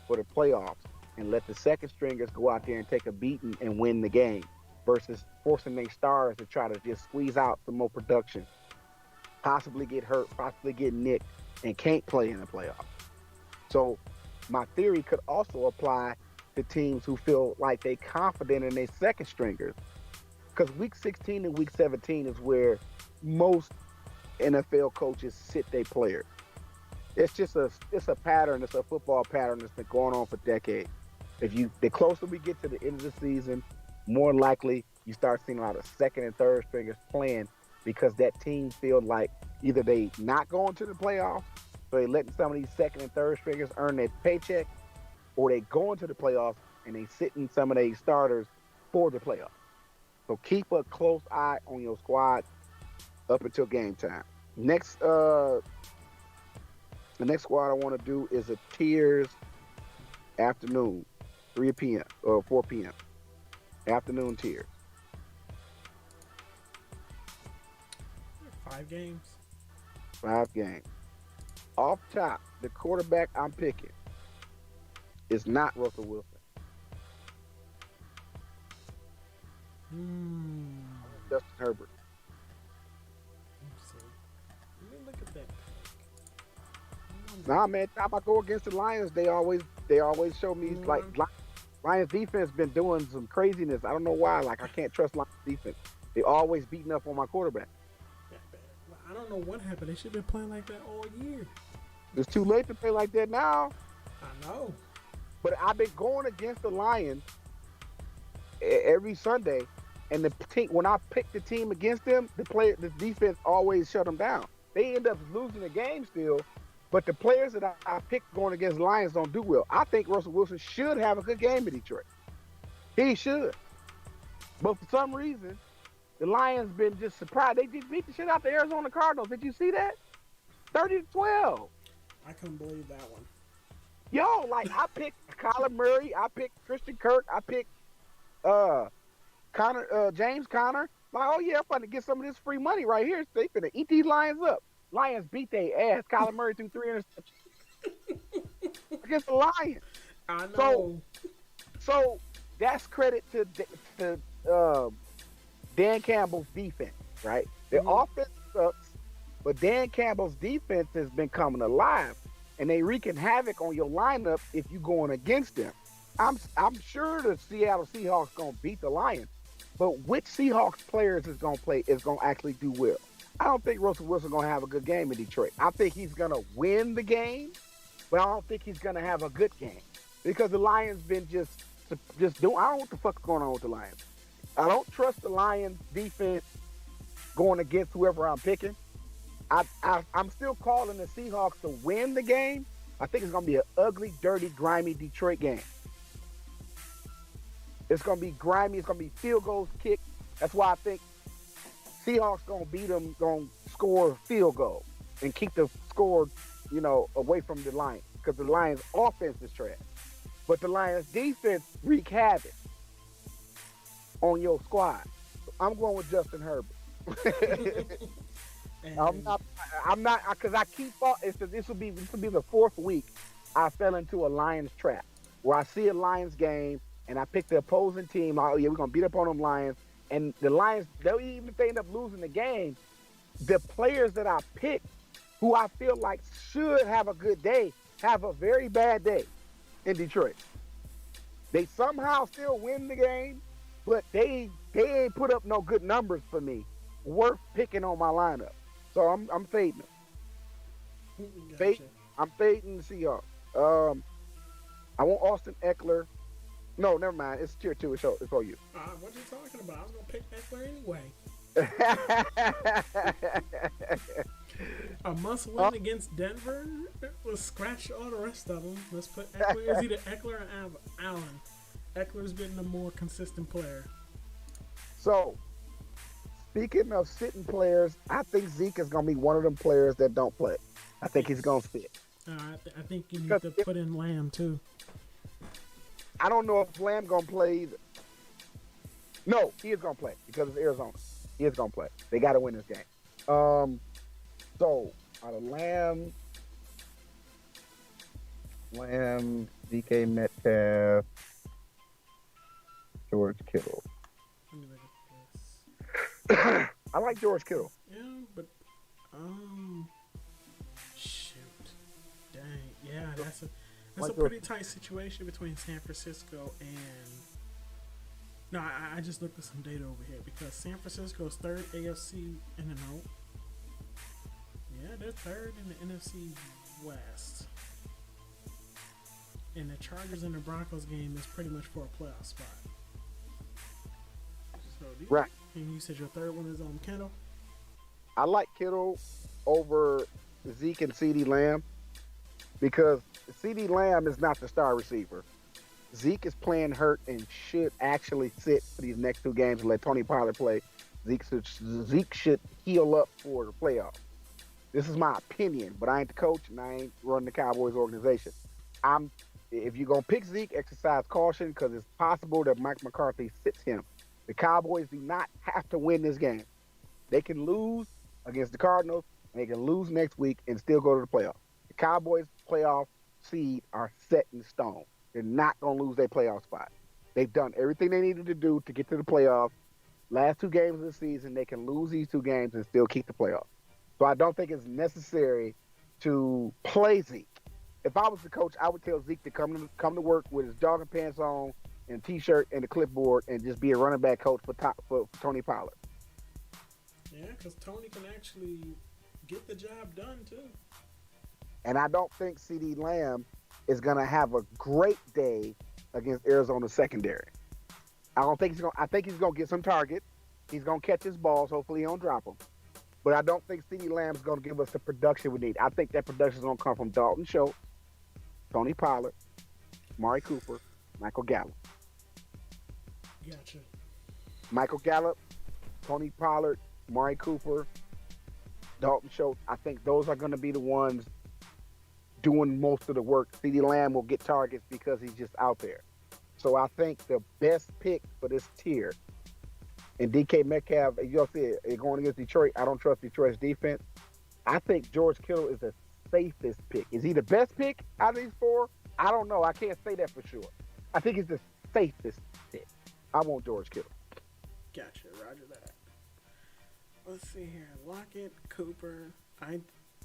for the playoffs and let the second stringers go out there and take a beating and win the game, versus forcing their stars to try to just squeeze out some more production, possibly get hurt, possibly get nicked, and can't play in the playoffs. So my theory could also apply to teams who feel like they confident in their second stringers, because week 16 and week 17 is where most NFL coaches sit their players. It's a pattern. It's a football pattern that's been going on for decades. The closer we get to the end of the season, more likely you start seeing a lot of second and third stringers playing, because that team feels like either they not going to the playoffs, so they letting some of these second and third stringers earn their paycheck, or they going to the playoffs and they sitting some of their starters for the playoffs. So keep a close eye on your squad up until game time. Next, the next squad I want to do is a tiers afternoon, 3 p.m. or 4 p.m. afternoon tiers. 5 games. 5 games. Off top, the quarterback I'm picking is not Russell Wilson. Justin Herbert. Let's see. Let me look at that pick. Nah, man, time I go against the Lions, they always show me like Lions defense been doing some craziness. I don't know why. Like, I can't trust Lions defense. They always beating up on my quarterback. I don't know what happened. They should have been playing like that all year. It's too late to play like that now. I know. But I've been going against the Lions every Sunday, and the team, when I pick the team against them, the defense always shut them down. They end up losing the game still, but the players that I picked going against the Lions don't do well. I think Russell Wilson should have a good game in Detroit. He should. But for some reason, the Lions been just surprised. They just beat the shit out the Arizona Cardinals. Did you see that? 30-12. I couldn't believe that one. Yo, like I picked Kyler Murray, I picked Christian Kirk, I picked uh Connor, James Connor. Like, oh yeah, I'm about to get some of this free money right here. They finna eat these Lions up. Lions beat their ass. Kyler Murray threw 3 interceptions against the Lions. I So, know. so that's credit to Dan Campbell's defense, right? Their Mm-hmm. offense sucks, but Dan Campbell's defense has been coming alive, and they wreaking havoc on your lineup if you going against them. I'm sure the Seattle Seahawks gonna beat the Lions, but which Seahawks players is gonna actually do well? I don't think Russell Wilson gonna have a good game in Detroit. I think he's gonna win the game, but I don't think he's gonna have a good game because the Lions been just doing. I don't know what the fuck's going on with the Lions. I don't trust the Lions defense going against whoever I'm picking. I'm still calling the Seahawks to win the game. I think it's going to be an ugly, dirty, grimy Detroit game. It's going to be grimy. It's going to be field goals kicked. That's why I think Seahawks going to beat them, going to score a field goal and keep the score, away from the Lions because the Lions' offense is trash. But the Lions' defense wreak havoc on your squad. I'm going with Justin Herbert. I'm not, because I keep this will be the fourth week I fell into a Lions trap where I see a Lions game and I pick the opposing team. Oh yeah, we're gonna beat up on them Lions, and the Lions, even if they end up losing the game, the players that I pick, who I feel like should have a good day, have a very bad day in Detroit. They somehow still win the game, but they ain't put up no good numbers for me, worth picking on my lineup. So I'm fading them. Gotcha. I'm fading the Seahawks. I want Austin Eckler. No, never mind. It's tier 2. It's for you. What are you talking about? I was gonna pick Eckler anyway. A must win against Denver. Let's scratch all the rest of them. Let's put Eckler. It's either Eckler or Allen. Eckler's been the more consistent player. So, speaking of sitting players, I think Zeke is going to be one of them players that don't play. I think he's going to sit. I think you need to put in Lamb too. I don't know if Lamb going to play either. No, he is going to play because it's Arizona. He is going to play. They got to win this game. So, out of Lamb, DK Metcalf, George Kittle. Let me look at this. I like George Kittle. Yeah, but shoot, dang, yeah, that's a pretty tight situation between San Francisco and. No, I just looked at some data over here because San Francisco's third AFC in the note. Yeah, they're third in the NFC West. And the Chargers and the Broncos game is pretty much for a playoff spot. So, Right. And you said your third one is on Kittle? I like Kittle over Zeke and CeeDee Lamb because CeeDee Lamb is not the star receiver. Zeke is playing hurt and should actually sit for these next 2 games and let Tony Pollard play. Zeke should heal up for the playoffs. This is my opinion, but I ain't the coach and I ain't running the Cowboys organization. If you're going to pick Zeke, exercise caution because it's possible that Mike McCarthy sits him. The Cowboys do not have to win this game. They can lose against the Cardinals, and they can lose next week and still go to the playoffs. The Cowboys' playoff seed are set in stone. They're not going to lose their playoff spot. They've done everything they needed to do to get to the playoffs. Last 2 games of the season, they can lose these 2 games and still keep the playoffs. So I don't think it's necessary to play Zeke. If I was the coach, I would tell Zeke to come to work with his jogging pants on and a T-shirt and a clipboard and just be a running back coach for Tony Pollard. Yeah, because Tony can actually get the job done too. And I don't think CeeDee Lamb is going to have a great day against Arizona secondary. I think he's going to get some targets. He's going to catch his balls. Hopefully he don't drop them. But I don't think CeeDee Lamb's going to give us the production we need. I think that production is going to come from Dalton Schultz, Tony Pollard, Amari Cooper, Michael Gallup. Gotcha. Michael Gallup, Tony Pollard, Amari Cooper, Dalton Schultz. I think those are going to be the ones doing most of the work. CeeDee Lamb will get targets because he's just out there. So I think the best pick for this tier, and DK Metcalf, you'll see it going against Detroit. I don't trust Detroit's defense. I think George Kittle is the safest pick. Is he the best pick out of these four? I don't know. I can't say that for sure. I think he's the safest pick. I want George Kittle. Gotcha. Roger that. Let's see here. Lockett, Cooper. I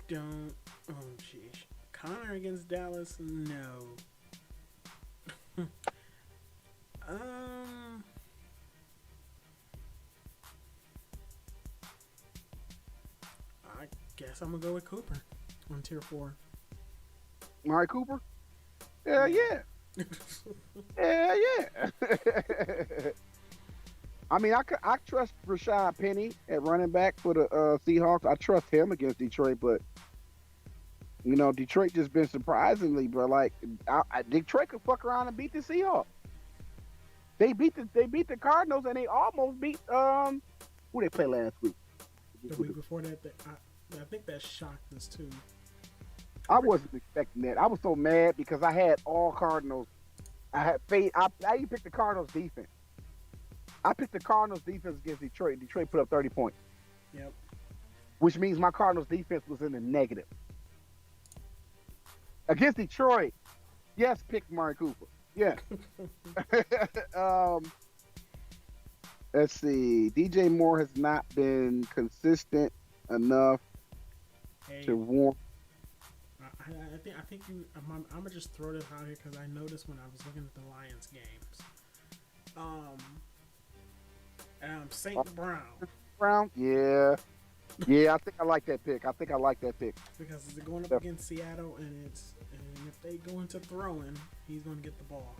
don't. Oh, jeez. Connor against Dallas? No. I guess I'm gonna go with Cooper on tier 4. Amari Cooper? Yeah. Yeah. I mean, I trust Rashad Penny at running back for the Seahawks. I trust him against Detroit, but Detroit just been surprisingly, bro. Like, Detroit could fuck around and beat the Seahawks. They beat the Cardinals, and they almost beat who they play last week. The week before that, I think that shocked us too. I wasn't expecting that. I was so mad because I had all Cardinals. I had faith. I even picked the Cardinals defense. I picked the Cardinals defense against Detroit. Detroit put up 30 points. Yep. Which means my Cardinals defense was in the negative. Against Detroit, yes, pick Amari Cooper. Yeah. Let's see. DJ Moore has not been consistent enough to warrant. I think you. I'm gonna just throw this out here because I noticed when I was looking at the Lions games. St. Brown, yeah. I think I like that pick. Because it's going up against Seattle, and if they go into throwing, he's going to get the ball.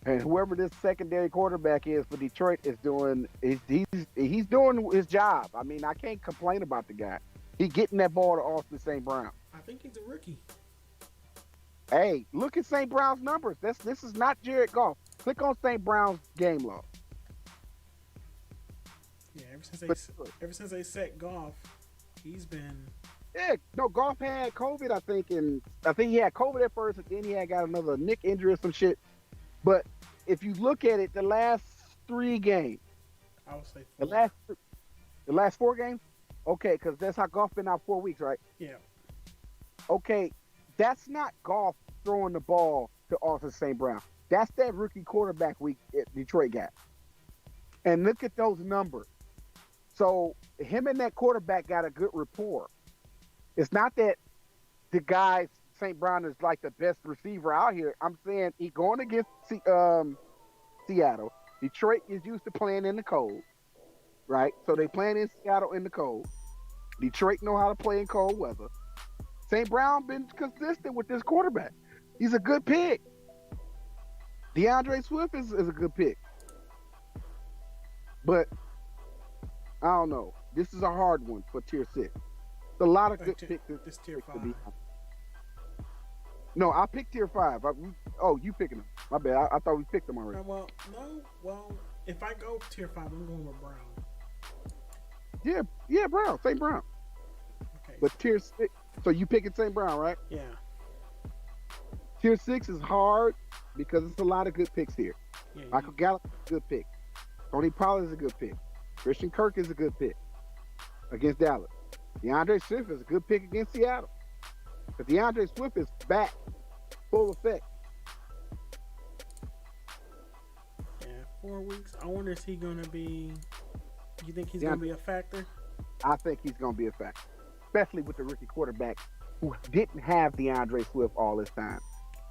And whoever this secondary quarterback is for Detroit is doing he's doing his job. I mean, I can't complain about the guy. He's getting that ball to Austin St. Brown. I think he's a rookie. Hey, look at St. Brown's numbers. This is not Jared Goff. Click on St. Brown's game log. Yeah, ever since they set Goff, he's been. Yeah, no, Goff had COVID, I think he had COVID at first, and then he had got another neck injury or some shit. But if you look at it, the last 3 games, I would say 4. The last 4 games, okay, because that's how Goff been out 4 weeks, right? Yeah. Okay, that's not Goff throwing the ball to Austin St. Brown. That's that rookie quarterback week Detroit got. And look at those numbers. So him and that quarterback got a good rapport. It's not that the guy St. Brown is like the best receiver out here. I'm saying he going against Seattle. Detroit is used to playing in the cold, right? So they playing in Seattle in the cold. Detroit know how to play in cold weather. St. Brown been consistent with this quarterback. He's a good pick. DeAndre Swift is a good pick. But I don't know. This is a hard one for tier 6. A lot of good picks. This tier 5. No, I picked tier 5. You picking them? My bad. I thought we picked them already. Well, if I go tier 5, I'm going with Brown. Yeah, Brown, St. Brown. Okay. But tier 6. So you picking St. Brown, right? Yeah. Tier 6 is hard because it's a lot of good picks here. Yeah, Michael Gallup is a good pick. Tony Pollard is a good pick. Christian Kirk is a good pick against Dallas. DeAndre Swift is a good pick against Seattle. But DeAndre Swift is back, full effect. Yeah, 4 weeks. I wonder is he going to be. You think he's going to be a factor? I think he's going to be a factor, especially with the rookie quarterback who didn't have DeAndre Swift all this time.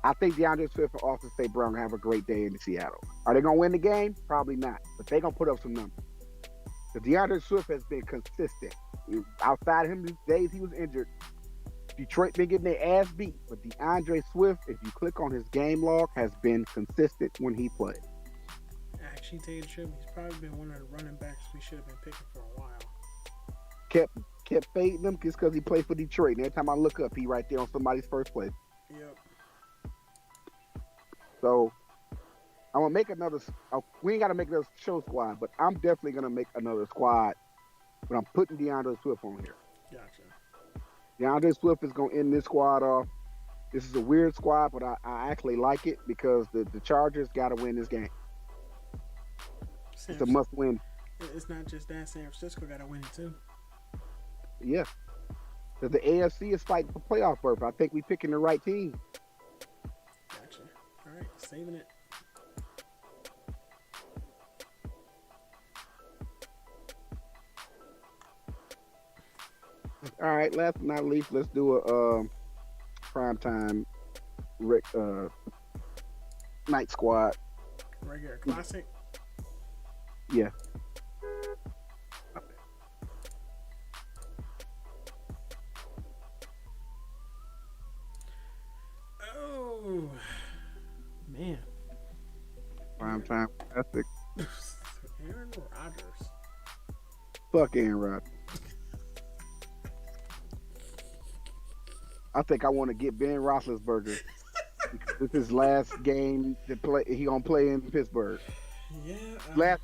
I think DeAndre Swift and Austin St. Brown have a great day in Seattle. Are they going to win the game? Probably not, but they're going to put up some numbers. The DeAndre Swift has been consistent. Outside of him, these days he was injured. Detroit been getting their ass beat, but DeAndre Swift, if you click on his game log, has been consistent when he played. Actually, tell you the truth, he's probably been one of the running backs we should have been picking for a while. Kept fading him just because he played for Detroit. And every time I look up, he right there on somebody's first place. Yep. So I'm gonna make another. We ain't gotta make another show squad, but I'm definitely gonna make another squad. But I'm putting DeAndre Swift on here. Gotcha. DeAndre Swift is gonna end this squad off. This is a weird squad, but I actually like it because the Chargers got to win this game. It's San, a must win. it's not just that. San Francisco got to win it too. Yeah, because the AFC is fighting for playoff berth. I think we picking the right team. Gotcha. All right, saving it. All right, last but not least, let's do a primetime night squad. Regular classic. Yeah. Oh man. Primetime classic. Aaron Rodgers. Fuck Aaron Rodgers. I think I want to get Ben Roethlisberger. This is his last game to play. He gonna play in Pittsburgh. Yeah. Last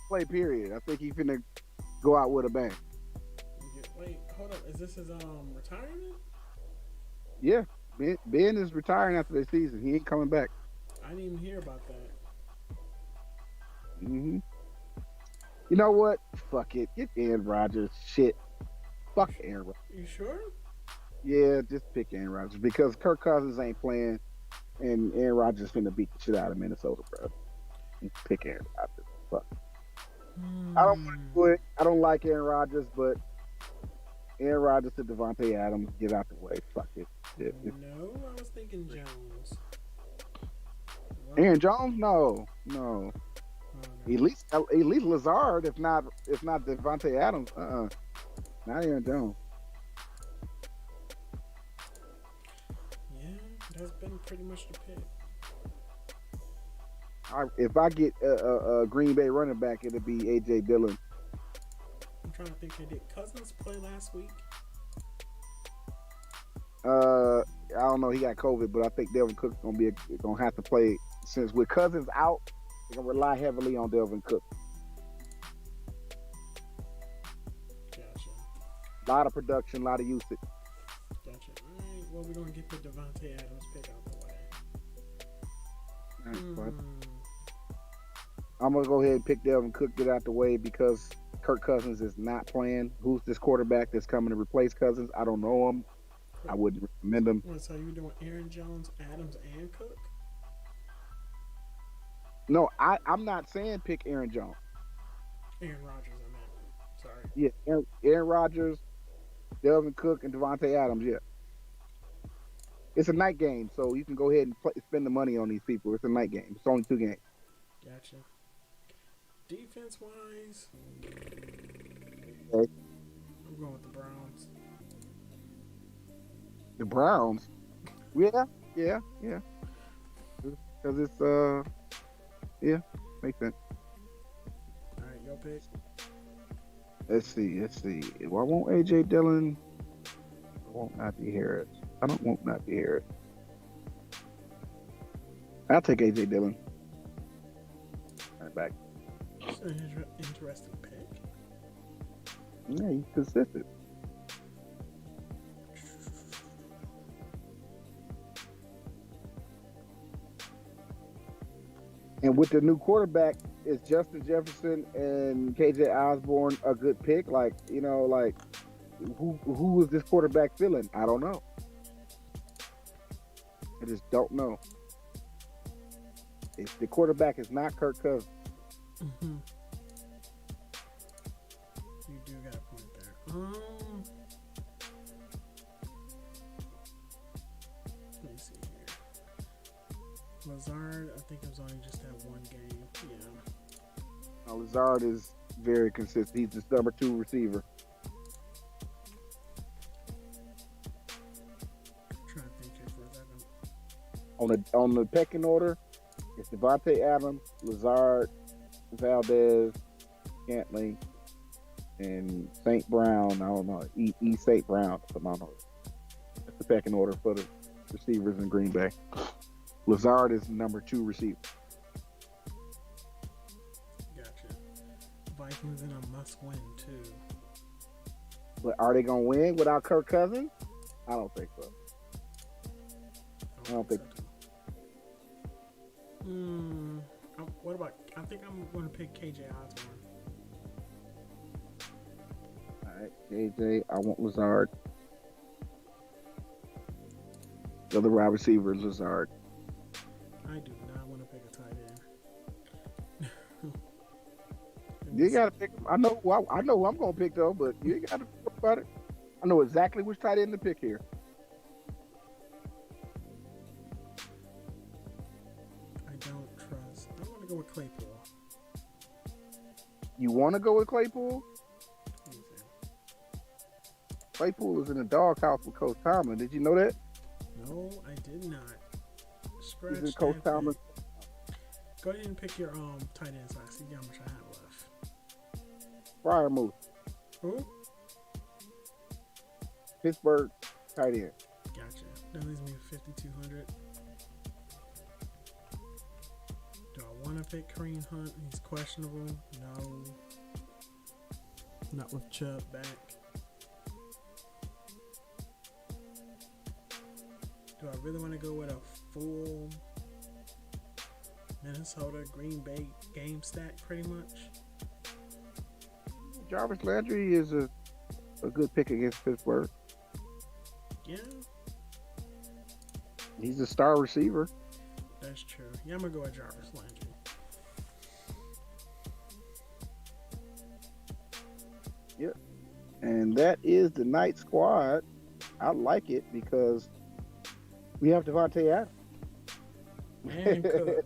play period. I think he finna go out with a bang. Wait, hold up. Is this his retirement? Yeah, Ben is retiring after the season. He ain't coming back. I didn't even hear about that. You know what? Fuck it. Get Aaron Rodgers. Shit. Fuck Aaron Rodgers. You sure? Yeah, just pick Aaron Rodgers because Kirk Cousins ain't playing, and Aaron Rodgers finna beat the shit out of Minnesota, bro. Pick Aaron Rodgers. Fuck. I don't want to do it. I don't like Aaron Rodgers, but Aaron Rodgers to Devontae Adams, get out the way. Fuck it. No, I was thinking Jones. Well, Aaron Jones? No. oh, no. At least Lazard, if not Devontae Adams. Not Aaron Jones. Yeah, that's been pretty much the pick. If I get a Green Bay running back, it'll be AJ Dillon. I'm trying to think. Did Cousins play last week? I don't know. He got COVID, but I think Delvin Cook's gonna have to play since with Cousins out. They're gonna rely heavily on Delvin Cook. Gotcha. A lot of production, a lot of usage. Gotcha. All right. Well, we're gonna get the Devontae Adams pick out the way. Right, but I'm gonna go ahead and pick Delvin Cook, get out the way because Kirk Cousins is not playing. Who's this quarterback that's coming to replace Cousins? I don't know him. I wouldn't recommend him. So you doing Aaron Jones, Adams, and Cook? No, I'm not saying pick Aaron Jones. Aaron Rodgers, I meant. Sorry. Yeah, Aaron Rodgers, Delvin Cook, and Devontae Adams. Yeah, it's a night game, so you can go ahead and spend the money on these people. It's a night game. It's only 2 games. Gotcha. Defense wise, Okay. I'm going with the Browns. The Browns. Yeah. Because it's yeah, makes sense. All right, your pick. Let's see. Well, I want AJ Dillon. I want Najee Harris. I don't want Najee Harris. I'll take AJ Dillon. Right back. That's an interesting pick. Yeah, he's consistent. And with the new quarterback, is Justin Jefferson and KJ Osborne a good pick? Like, who is this quarterback feeling? I don't know. I just don't know. If the quarterback is not Kirk Cousins. Mm-hmm. You do got a point there. Let me see here. Lazard, I think it was only just that one game. Yeah. Now, Lazard is very consistent. He's the number 2 receiver. I'm trying to think here for a second. On the pecking order, it's Devontae Adams, Lazard, Valdez, Scantling, and St. Brown. I don't know. E. St. Brown. I don't know. That's the pecking order for the receivers in Green Bay. Lazard is number 2 receiver. Gotcha. Vikings in a must-win too. But are they gonna win without Kirk Cousins? I don't think so. don't think. So, hmm. What about? I think I'm going to pick KJ Osborne. All right, JJ. I want Lazard. The other wide receiver, Lazard. I do not want to pick a tight end. Let me You see. gotta pick him. I know who I'm gonna pick though, but you ain't gotta worry about it. I know exactly which tight end to pick here. I don't trust. I want to go with Claypool. You want to go with Claypool? Let me see. Claypool is in the doghouse with Coach Tomlin. Did you know that? No, I did not. He's in Scratch Coach that Tomlin. pick. Go ahead and pick your tight end so I see how much I have left. Fryer move. Who? Pittsburgh tight end. Gotcha. That leaves me with 5,200. Do I want to pick Kareem Hunt? He's questionable. No. Not with Chubb back. Do I really want to go with a full Minnesota Green Bay game stack pretty much? Jarvis Landry is a good pick against Pittsburgh. Yeah, He's a star receiver. that's true. Yeah, I'm going to go with Jarvis Landry. Yep. And that is the night squad. I like it because we have Devontae Adams. And Cook.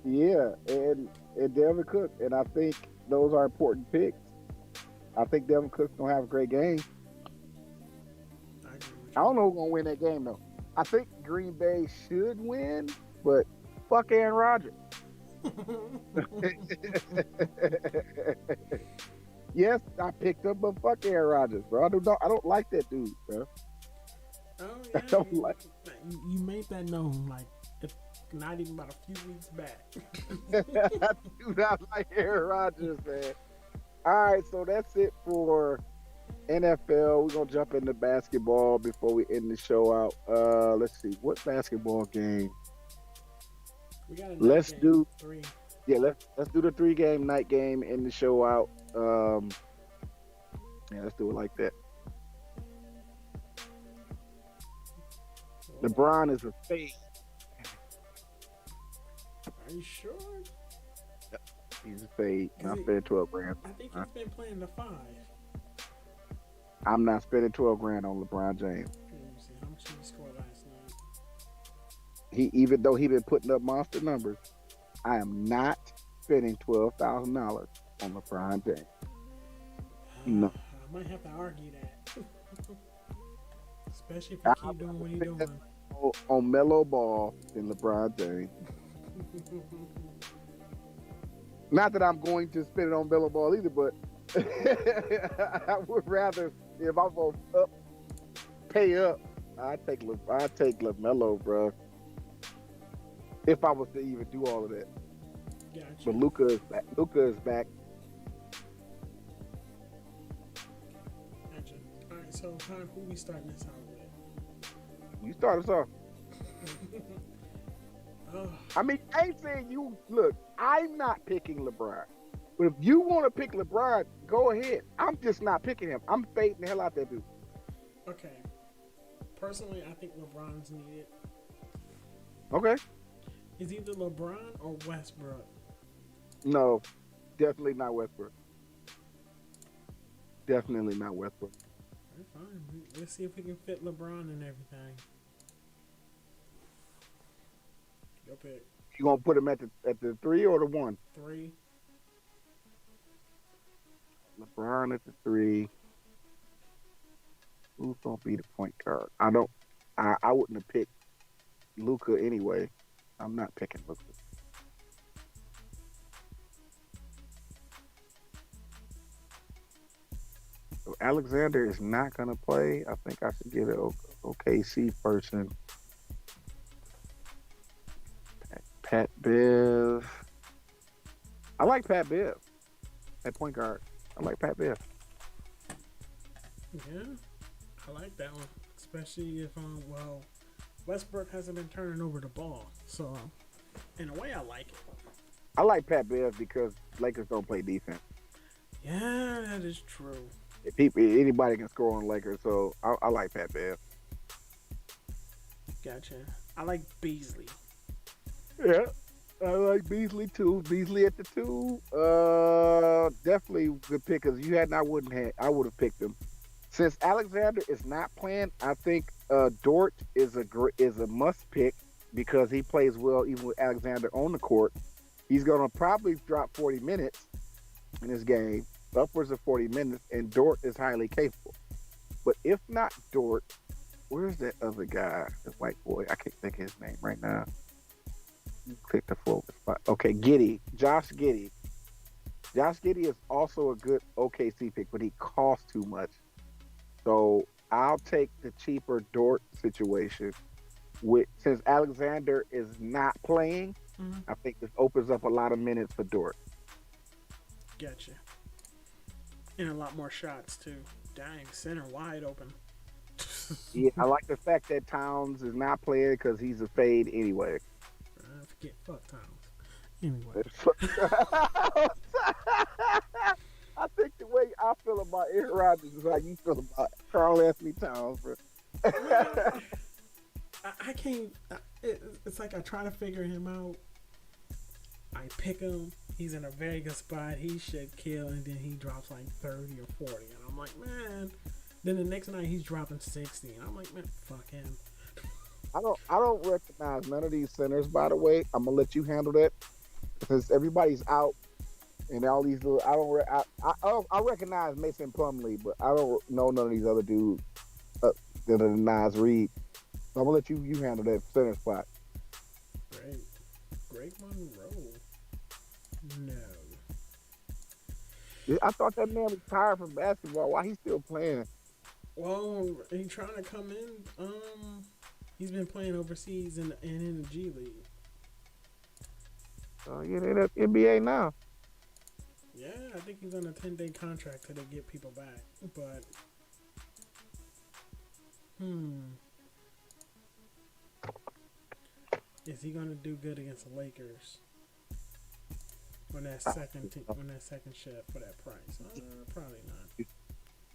Yeah, and Devin Cook. And I think those are important picks. I think Devin Cook's gonna have a great game. I agree with I you. don't know who's gonna win that game though. I think Green Bay should win, but fuck Aaron Rodgers. Yes, I picked him, but fuck Aaron Rodgers, bro. I don't like that dude, bro. Oh I yeah, don't like. you made that known like if not even about a few weeks back. I do not like Aaron Rodgers, man. All right, so that's it for NFL. We're gonna jump into basketball before we end the show out. Let's see, what basketball game? We got a night Let's game, do 3. yeah, let's do the 3-game night game, end the show out. Yeah, let's do it like that. LeBron is a fade. Are you sure? He's a fade. Is I'm he- spending 12 grand. I think he's been playing the 5. I'm not spending 12 grand on LeBron James. Let me see how much did he score last night. Even though he been putting up monster numbers, I am not spending $12,000 on LeBron James. No. I might have to argue that. Especially if you I keep doing what you're spend doing. on Melo Ball than LeBron James. Not that I'm going to spend it on Melo Ball either, but I would rather, if I'm going to pay up, I take LaMelo, bro. If I was to even do all of that. Gotcha. But Luka is back. Gotcha. All right, so who we starting this out with? You start us off. Oh, I mean, I ain't saying you look. I'm not picking LeBron, but if you want to pick LeBron, go ahead. I'm just not picking him. I'm fading the hell out that dude. okay. Personally, I think LeBron's needed. Okay. Is either LeBron or Westbrook. No, definitely not Westbrook. Definitely not Westbrook. That's fine. Let's see if we can fit LeBron and everything. Go pick You gonna put him at the 3 or the 1? 3. LeBron at the 3. Who's gonna be the point guard? I wouldn't have picked Luka anyway. I'm not picking Luka. So Alexander is not gonna play. I think I should get an OKC person. Pat Bev. I like Pat Bev at point guard. I like Pat Bev. Yeah, I like that one. Especially if Westbrook hasn't been turning over the ball, so in a way, I like it. I like Pat Bev because Lakers don't play defense. Yeah, that is true. Anybody can score on Lakers, so I like Pat Bev. Gotcha. I like Beasley. Yeah, I like Beasley too. Beasley at the two, definitely good pick. Cause you had, and I would have picked him. Since Alexander is not playing, I think Dort is a must pick because he plays well even with Alexander on the court. He's gonna probably drop 40 minutes in this game, upwards of 40 minutes, and Dort is highly capable. But if not Dort, where's that other guy, the white boy? I can't think of his name right now. Click the forward spot. Okay, Giddey. Josh Giddey. Josh Giddey is also a good OKC pick, but he costs too much. So I'll take the cheaper Dort situation. Since Alexander is not playing, I think this opens up a lot of minutes for Dort. Gotcha. And a lot more shots too. Dang, center wide open. Yeah, I like the fact that Towns is not playing because he's a fade anyway. Forget fuck Towns. Anyway. I think the way I feel about Aaron Rodgers is how you feel about Karl Anthony Towns, bro. I can't. It's like I try to figure him out. I pick him. He's in a very good spot. He should kill, and then he drops like 30 or 40, and I'm like, man. Then the next night he's dropping 60, and I'm like, man, fuck him. I don't recognize none of these centers. By the way, I'm gonna let you handle that because everybody's out, and all these little. I recognize Mason Plumlee, but I don't know none of these other dudes that are Nas Reed. So I'm gonna let you handle that center spot. Greg Monroe. No. I thought that man retired from basketball. Why he's still playing? Well, he trying to come in. He's been playing overseas and in the G League. Yeah, they're in the NBA now. Yeah, I think he's on a 10-day contract till they get people back. But, is he gonna do good against the Lakers on that second shift for that price? Probably not.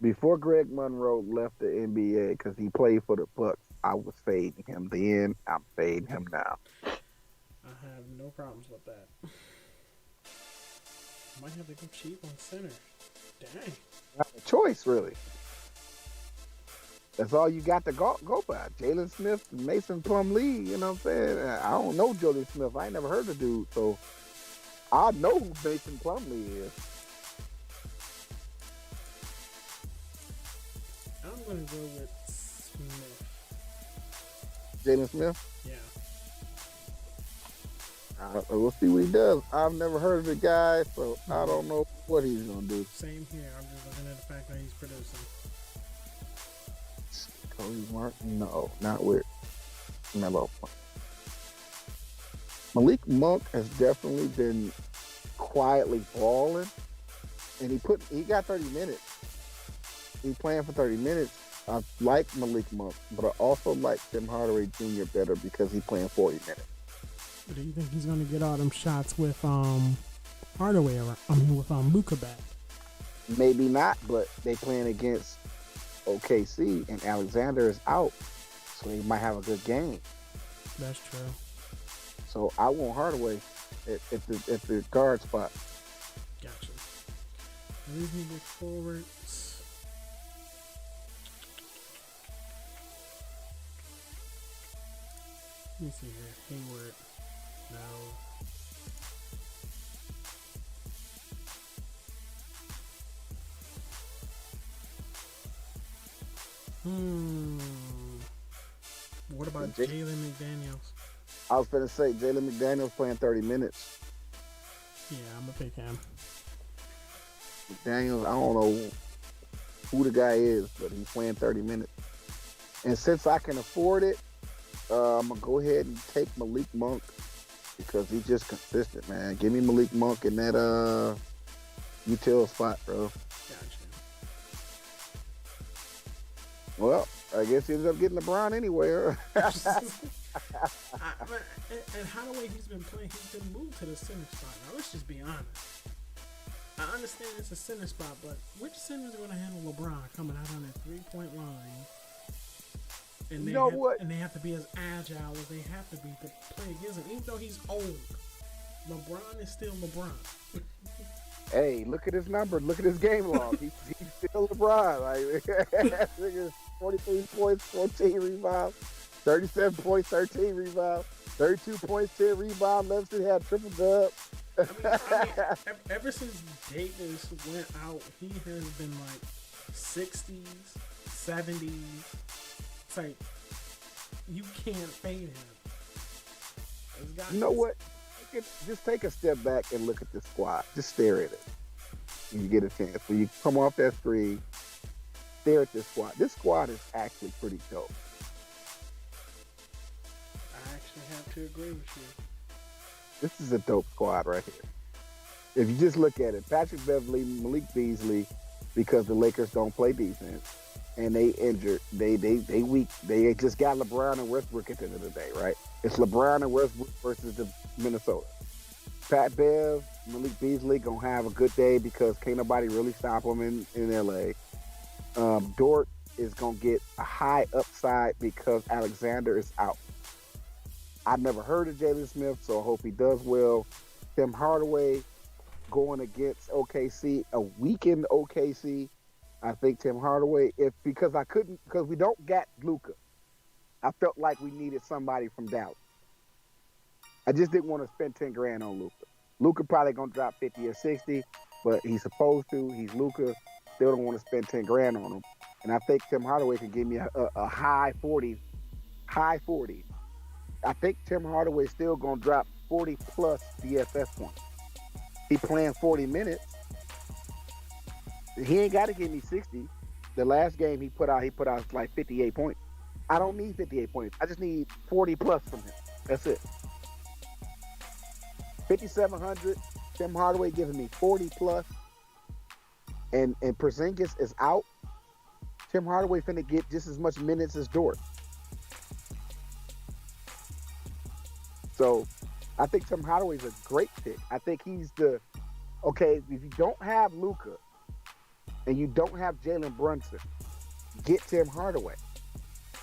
Before Greg Monroe left the NBA because he played for the Bucks, I was fading him then. I'm fading him now. I have no problems with that. Might have to go cheap on center. Dang. Not a choice, really. That's all you got to go by. Jalen Smith, Mason Plumlee, you know what I'm saying? I don't know Jalen Smith. I ain't never heard the dude, so I know who Mason Plumlee is. I'm going to go with Smith. Jalen Smith? Yeah. We'll see what he does. I've never heard of the guy, so I don't know what he's going to do. Same here. I'm just looking at the fact that he's producing. Cody Martin? No, not with Melo. Malik Monk has definitely been quietly balling, and he got 30 minutes. He's playing for 30 minutes. I like Malik Monk, but I also like Tim Hardaway Jr. better because he's playing 40 minutes. But do you think he's going to get all them shots with Hardaway? With Luka back? Maybe not, but they playing against OKC, and Alexander is out, so he might have a good game. That's true. So I want Hardaway at the guard spot. Gotcha. Reasonable forwards. Let me see here. Hayward. No. What about Jalen McDaniels? I was going to say Jalen McDaniels playing 30 minutes. Yeah, I'm going to pick him. McDaniels, I don't know who the guy is, but he's playing 30 minutes. And since I can afford it, I'm going to go ahead and take Malik Monk because he's just consistent, man. Give me Malik Monk in that util spot, bro. Gotcha. Well, I guess he ended up getting LeBron anyway. And how the way he's been playing, he's been moved to the center spot. Now let's just be honest. I understand it's a center spot, but which center is going to handle LeBron coming out on that 3-point line? And You know what? and they have to be as agile as they have to be to play against him. Even though he's old, LeBron is still LeBron. Hey, look at his number. Look at his game log. He's still LeBron. Like, that nigga's 43 points, 14 rebounds, 37 points, 13 rebounds, 32 points, 10 rebounds. Levinson had triple dub. Ever since Davis went out, he has been like 60s, 70s. It's like you can't fade him. You know what? Just take a step back and look at the squad. Just stare at it. When you get a chance. When you come off that screen, stare at this squad. This squad is actually pretty dope. I actually have to agree with you. This is a dope squad right here. If you just look at it, Patrick Beverly, Malik Beasley, because the Lakers don't play defense and they injured, they weak. They just got LeBron and Westbrook at the end of the day, right? It's LeBron and Westbrook versus the Minnesota. Pat Bev, Malik Beasley gonna have a good day because can't nobody really stop them in LA. Dort is gonna get a high upside because Alexander is out. I've never heard of Jalen Smith, so I hope he does well. Tim Hardaway going against OKC, a weakened OKC. I think Tim Hardaway, because we don't got Luka. I felt like we needed somebody from Dallas. I just didn't want to spend 10 grand on Luka. Luka probably gonna drop 50 or 60, but he's supposed to. He's Luka. Still don't want to spend 10 grand on him. And I think Tim Hardaway can give me a high 40. I think Tim Hardaway still gonna drop 40 plus DFS points. He playing 40 minutes. He ain't got to give me 60. The last game he put out like 58 points. I don't need 58 points. I just need 40 plus from him. That's it. 5,700. Tim Hardaway giving me 40 plus. And Porzingis is out. Tim Hardaway finna get just as much minutes as Dort. So I think Tim Hardaway's a great pick. I think he's if you don't have Luka and you don't have Jalen Brunson, get Tim Hardaway.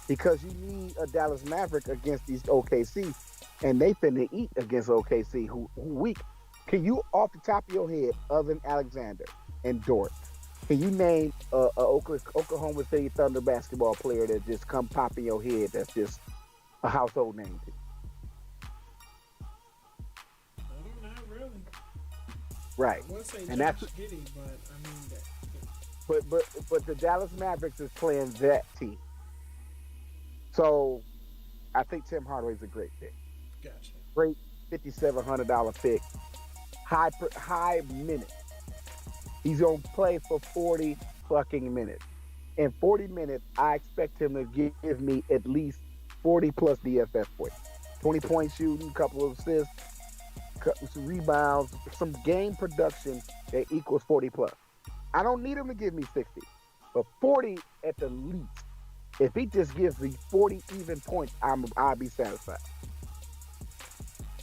Because you need a Dallas Maverick against these OKC, and they finna eat against OKC, who weak. Can you, off the top of your head, other than Alexander and Dort, can you name a Oklahoma City Thunder basketball player that just come pop in your head that's just a household name to you? Not really. Right. I would say and Josh that's Giddey, but I mean that. but the Dallas Mavericks is playing that team. So I think Tim Hardaway's a great pick. Gotcha. Great $5,700 pick. High minutes. He's gonna play for 40 fucking minutes. In 40 minutes, I expect him to give me at least 40 plus DFS points. 20 point shooting, a couple of assists, some rebounds, some game production that equals 40 plus. I don't need him to give me 60, but 40 at the least. If he just gives me 40 even points, I'll be satisfied.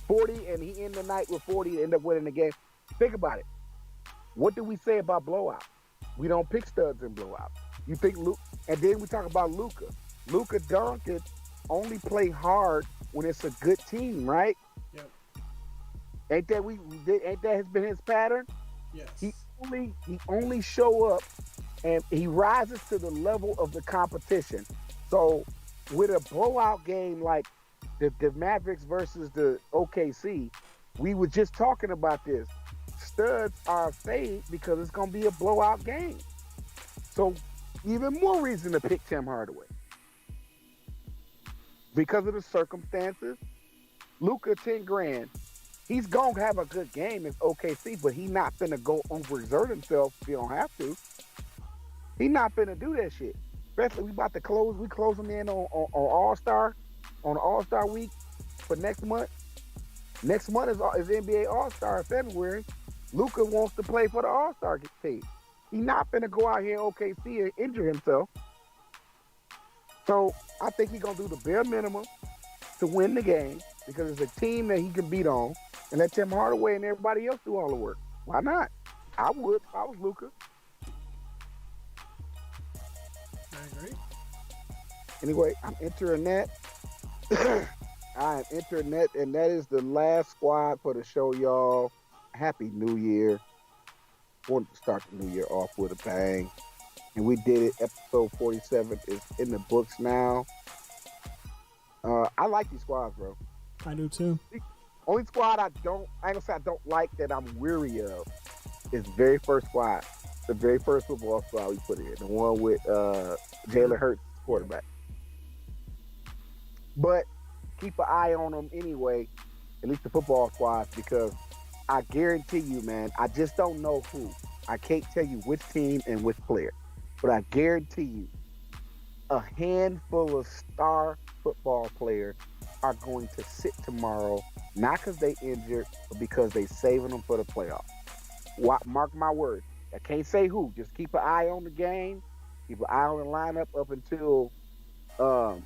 40 and he end the night with 40 and end up winning the game. Think about it. What do we say about blowouts? We don't pick studs in blowouts. You think Luke, and then we talk about Luka. Luka Doncic only play hard when it's a good team, right? Yep. Ain't that has been his pattern? Yes. He only show up and he rises to the level of the competition. So with a blowout game like the Mavericks versus the OKC, we were just talking about this. Studs are fade because it's going to be a blowout game. So even more reason to pick Tim Hardaway. Because of the circumstances, Luka 10 grand, he's going to have a good game in OKC, but he's not finna go overexert himself if he don't have to. He not finna do that shit. Especially we about to close. We closing in on All-Star, on All-Star week for next month. Next month is NBA All-Star in February. Luka wants to play for the All-Star team. He not finna go out here in OKC and injure himself. So I think he's gonna do the bare minimum to win the game because it's a team that he can beat on, and let Tim Hardaway and everybody else do all the work. Why not? I would if I was Luca. I agree. Anyway, I'm entering that. I am entering that, and that is the last squad for the show, y'all. Happy New Year. Wanted to start the new year off with a bang. And we did it. Episode 47 is in the books now. I like these squads, bro. I do too. The only squad I ain't gonna say I don't like that I'm weary of is the very first squad. The very first football squad we put in. The one with Jalen Hurts quarterback. But keep an eye on them anyway, at least the football squads, because I guarantee you, man, I just don't know who. I can't tell you which team and which player, but I guarantee you a handful of star football players are going to sit tomorrow, not because they injured, but because they saving them for the playoffs. Mark my words. I can't say who. Just keep an eye on the game. Keep an eye on the lineup up until um,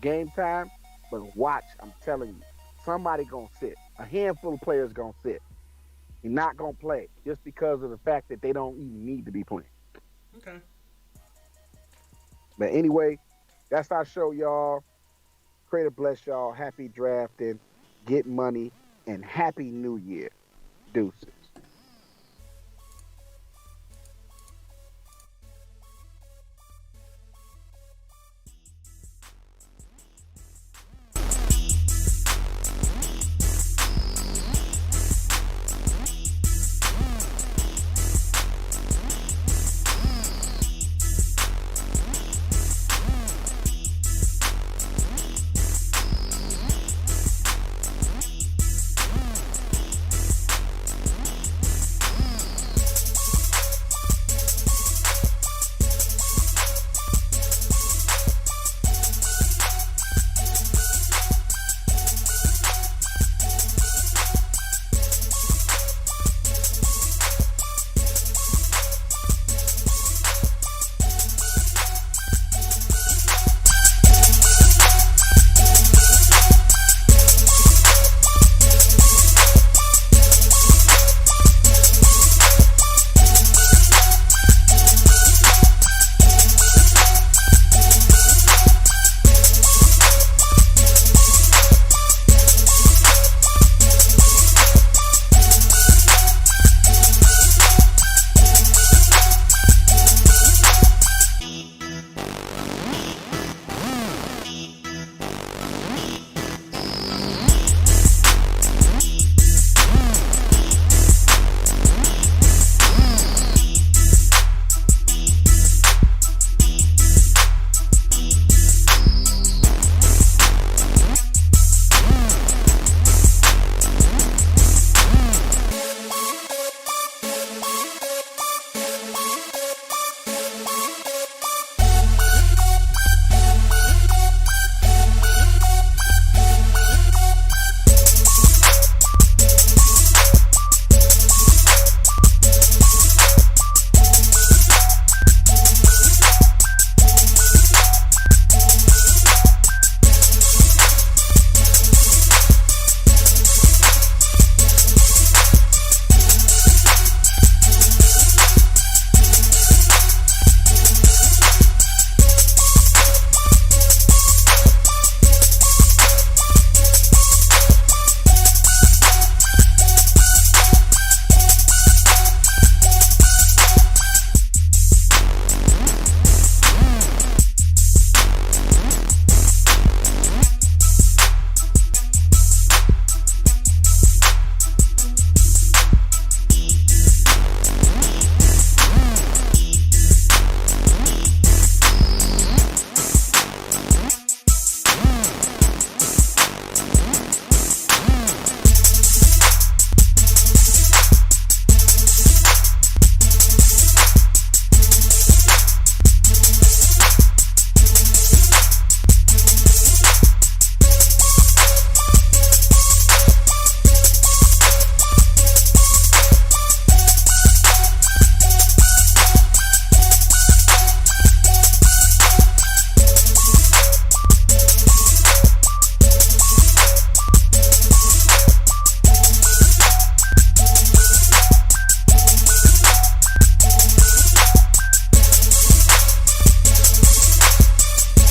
game time. But watch, I'm telling you, somebody gonna sit. A handful of players gonna sit. You're not gonna play just because of the fact that they don't even need to be playing. Okay. But anyway, that's our show, y'all. Pray to bless y'all. Happy drafting, get money, and happy new year. Deuces.